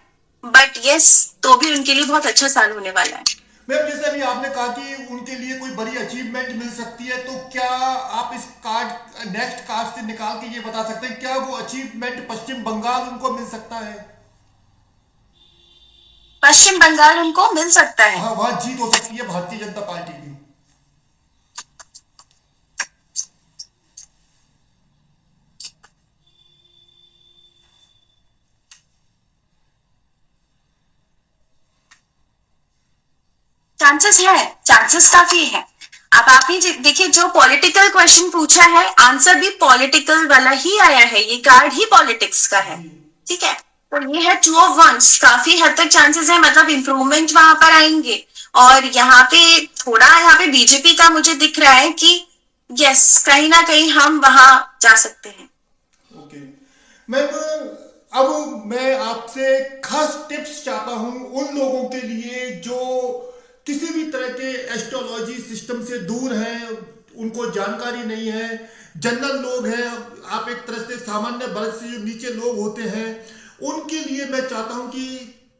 बट यस, तो भी उनके लिए बहुत अच्छा साल होने वाला है। मैम, जैसे अभी आपने कहा कि उनके लिए कोई बड़ी अचीवमेंट मिल सकती है, तो क्या आप इस कार्ड नेक्स्ट कार्ड से निकाल के ये बता सकते हैं क्या वो अचीवमेंट पश्चिम बंगाल उनको मिल सकता है? पश्चिम बंगाल उनको मिल सकता है, हाँ, वहां जीत हो सकती है भारतीय जनता पार्टी की। चांसेस है, चांसेस काफी है। अब आप ही देखिए, जो पॉलिटिकल क्वेश्चन पूछा है, आंसर भी पॉलिटिकल वाला ही आया है। ये कार्ड ही पॉलिटिक्स का है, ठीक है। तो ये है 2 ऑफ वंस, काफी हद तक चांसेस है, मतलब इंप्रूवमेंट वहां पर आएंगे। और यहाँ पे बीजेपी का मुझे दिख रहा है कि यस, कहीं ना कहीं हम वहां जा सकते हैं। ओके मैम, अब मैं आपसे खास टिप्स चाहता हूं उन लोगों के लिए जो किसी भी तरह के एस्ट्रोलॉजी सिस्टम से दूर हैं, उनको जानकारी नहीं है, जनरल लोग हैं, आप एक तरह से सामान्य वर्ग से जो नीचे लोग होते हैं, उनके लिए मैं चाहता हूं कि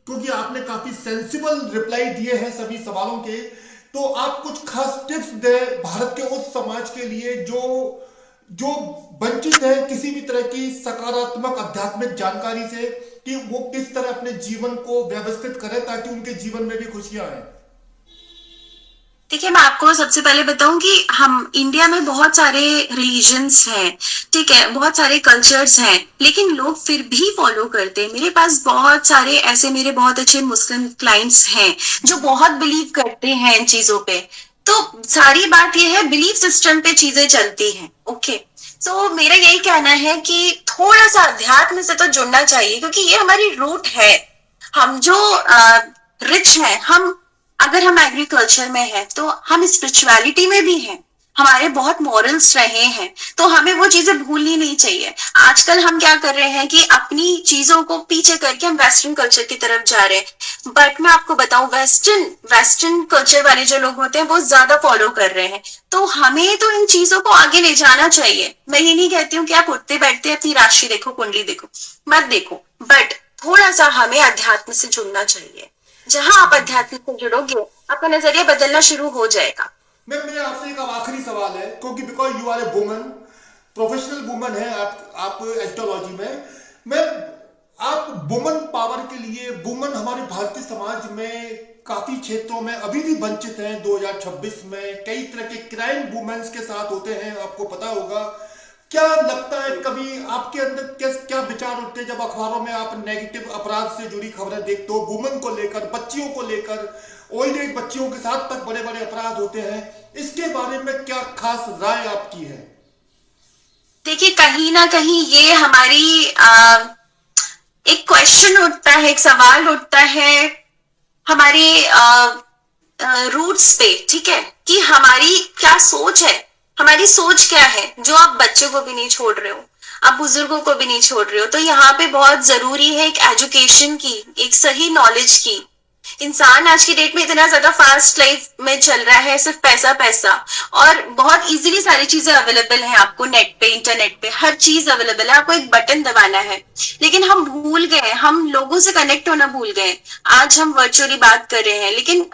क्योंकि आपने काफी सेंसिबल रिप्लाई दिए हैं सभी सवालों के, तो आप कुछ खास टिप्स दें भारत के उस समाज के लिए जो जो वंचित है किसी भी तरह की सकारात्मक आध्यात्मिक जानकारी से, कि वो किस तरह अपने जीवन को व्यवस्थित करें ताकि उनके जीवन में भी खुशियां आए। देखिए, मैं आपको सबसे पहले बताऊं कि हम इंडिया में बहुत सारे रिलीजन्स हैं, ठीक है, बहुत सारे कल्चर्स हैं, लेकिन लोग फिर भी फॉलो करते हैं। मेरे पास बहुत सारे ऐसे मेरे बहुत अच्छे मुस्लिम क्लाइंट्स हैं जो बहुत बिलीव करते हैं इन चीजों पे। तो सारी बात यह है, बिलीफ सिस्टम पे चीजें चलती हैं। ओके, तो मेरा यही कहना है कि थोड़ा सा अध्यात्म से तो जुड़ना चाहिए, क्योंकि ये हमारी रूट है। हम जो रिच हैं, हम अगर हम एग्रीकल्चर में हैं तो हम स्पिरिचुअलिटी में भी हैं, हमारे बहुत मॉरल्स रहे हैं, तो हमें वो चीजें भूलनी नहीं चाहिए। आजकल हम क्या कर रहे हैं कि अपनी चीजों को पीछे करके हम वेस्टर्न कल्चर की तरफ जा रहे हैं। बट मैं आपको बताऊं, वेस्टर्न कल्चर वाले जो लोग होते हैं वो ज्यादा फॉलो कर रहे हैं, तो हमें तो इन चीजों को आगे ले जाना चाहिए। मैं ये नहीं कहती हूँ कि आप उठते बैठते अपनी राशि देखो, कुंडली देखो, मत देखो, बट थोड़ा सा हमें अध्यात्म से जुड़ना चाहिए। जहां आप अध्यात्म से जुड़ोगे, आपका नजरिया बदलना शुरू हो जाएगा। मैं मेरा आपसे एक आखिरी सवाल है, क्योंकि because you are a woman, professional woman है आप एस्ट्रोलॉजी में। मैं आप वुमन पावर के लिए, वुमन हमारे भारतीय समाज में काफी क्षेत्रों में अभी भी वंचित हैं। 2026 में कई तरह के क्राइम वुमेन्स के साथ होते हैं, आपको पता होगा। क्या लगता है कभी आपके अंदर क्या विचार उठते हैं जब अखबारों में आप नेगेटिव अपराध से जुड़ी खबरें देखते हो, वुमन को लेकर, बच्चियों को लेकर, ओल्ड एज बच्चियों के साथ तक बड़े बड़े अपराध होते हैं, इसके बारे में क्या खास राय आपकी है? देखिए, कहीं ना कहीं ये हमारी एक क्वेश्चन उठता है, एक सवाल उठता है हमारे रूट्स पे, ठीक है, कि हमारी क्या सोच है, हमारी सोच क्या है, जो आप बच्चों को भी नहीं छोड़ रहे हो, आप बुजुर्गों को भी नहीं छोड़ रहे हो। तो यहाँ पे बहुत जरूरी है एक एजुकेशन की, एक सही नॉलेज की। इंसान आज की डेट में इतना ज्यादा फास्ट लाइफ में चल रहा है, सिर्फ पैसा पैसा, और बहुत इजीली सारी चीजें अवेलेबल हैं आपको नेट पे, इंटरनेट पे हर चीज अवेलेबल है, आपको एक बटन दबाना है। लेकिन हम भूल गए, हम लोगों से कनेक्ट होना भूल गए। आज हम वर्चुअली बात कर रहे हैं, लेकिन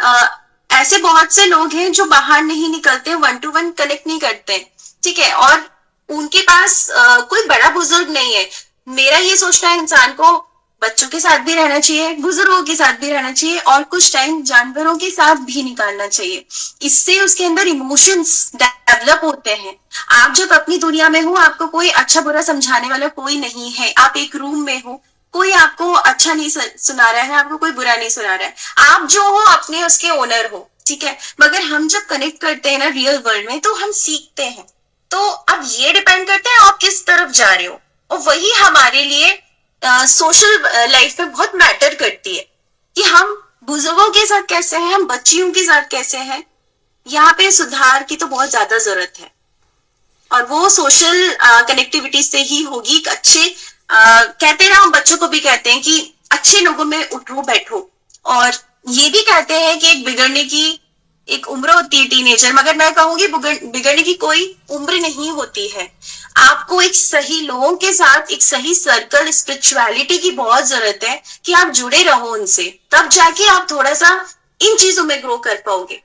ऐसे बहुत से लोग हैं जो बाहर नहीं निकलते, 1-to-1 कनेक्ट नहीं करते, ठीक है, और उनके पास कोई बड़ा बुजुर्ग नहीं है। मेरा ये सोचना है, इंसान को बच्चों के साथ भी रहना चाहिए, बुजुर्गों के साथ भी रहना चाहिए, और कुछ टाइम जानवरों के साथ भी निकालना चाहिए। इससे उसके अंदर इमोशंस डेवलप होते हैं। आप जब अपनी दुनिया में हो, आपको कोई अच्छा बुरा समझाने वाला कोई नहीं है। आप एक रूम में हो, कोई आपको अच्छा नहीं सुना रहा है, आपको कोई बुरा नहीं सुना रहा है, आप जो हो अपने उसके ओनर हो, ठीक है। मगर हम जब कनेक्ट करते हैं ना रियल वर्ल्ड में, तो हम सीखते हैं। तो अब ये डिपेंड करता है आप किस तरफ जा रहे हो, और वही हमारे लिए सोशल लाइफ में बहुत मैटर करती है कि हम बुजुर्गों के साथ कैसे हैं, हम बच्चियों के साथ कैसे हैं। यहाँ पे सुधार की तो बहुत ज्यादा जरूरत है, और वो सोशल कनेक्टिविटी से ही होगी। अच्छे कहते हैं ना, हम बच्चों को भी कहते हैं कि अच्छे लोगों में उठो बैठो, और ये भी कहते हैं कि एक बिगड़ने की एक उम्र होती है, टीनेजर, मगर मैं कहूंगी बिगड़ने की कोई उम्र नहीं होती है। आपको एक सही लोगों के साथ, एक सही सर्कल, स्पिरिचुअलिटी की बहुत जरूरत है कि आप जुड़े रहो उनसे, तब जाके आप थोड़ा सा इन चीजों में ग्रो कर पाओगे।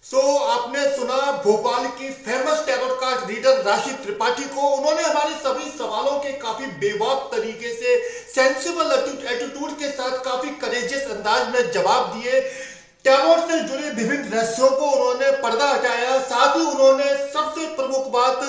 आपने सुना भोपाल की फेमस टैरोट कार्ड रीडर राशि त्रिपाठी को। उन्होंने हमारे सभी सवालों के काफी बेबाक तरीके से, सेंसिबल एटीट्यूड के साथ, काफी करेजियस अंदाज में जवाब दिए। टैरोट से जुड़े विभिन्न रहस्यों को उन्होंने पर्दा हटाया। साथ ही उन्होंने सबसे प्रमुख बात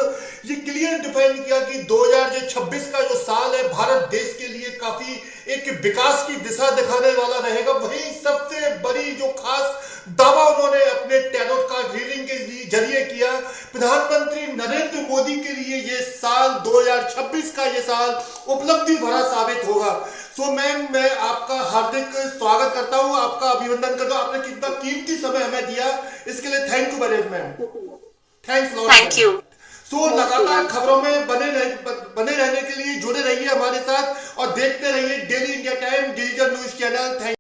ये क्लियर डिफाइन किया कि 2026 का जो साल है, भारत देश के लिए काफी एक विकास की दिशा दिखाने वाला रहेगा। वहीं सबसे बड़ी जो खास दावा उन्होंने अपने टैरोट कार्ड रीडिंग के जरिए किया, प्रधानमंत्री नरेंद्र मोदी के लिए ये साल 2026 का ये साल उपलब्धि भरा साबित होगा। सो मैम, मैं आपका हार्दिक स्वागत करता हूँ, आपका अभिनंदन करता हूँ। आपने कितना कीमती समय हमें दिया, इसके लिए thank you very much ma'am. Thanks lot. Thank you. तो लगातार खबरों में बने रहने के लिए जुड़े रहिए हमारे साथ और देखते रहिए daily India time digital news channel. Thank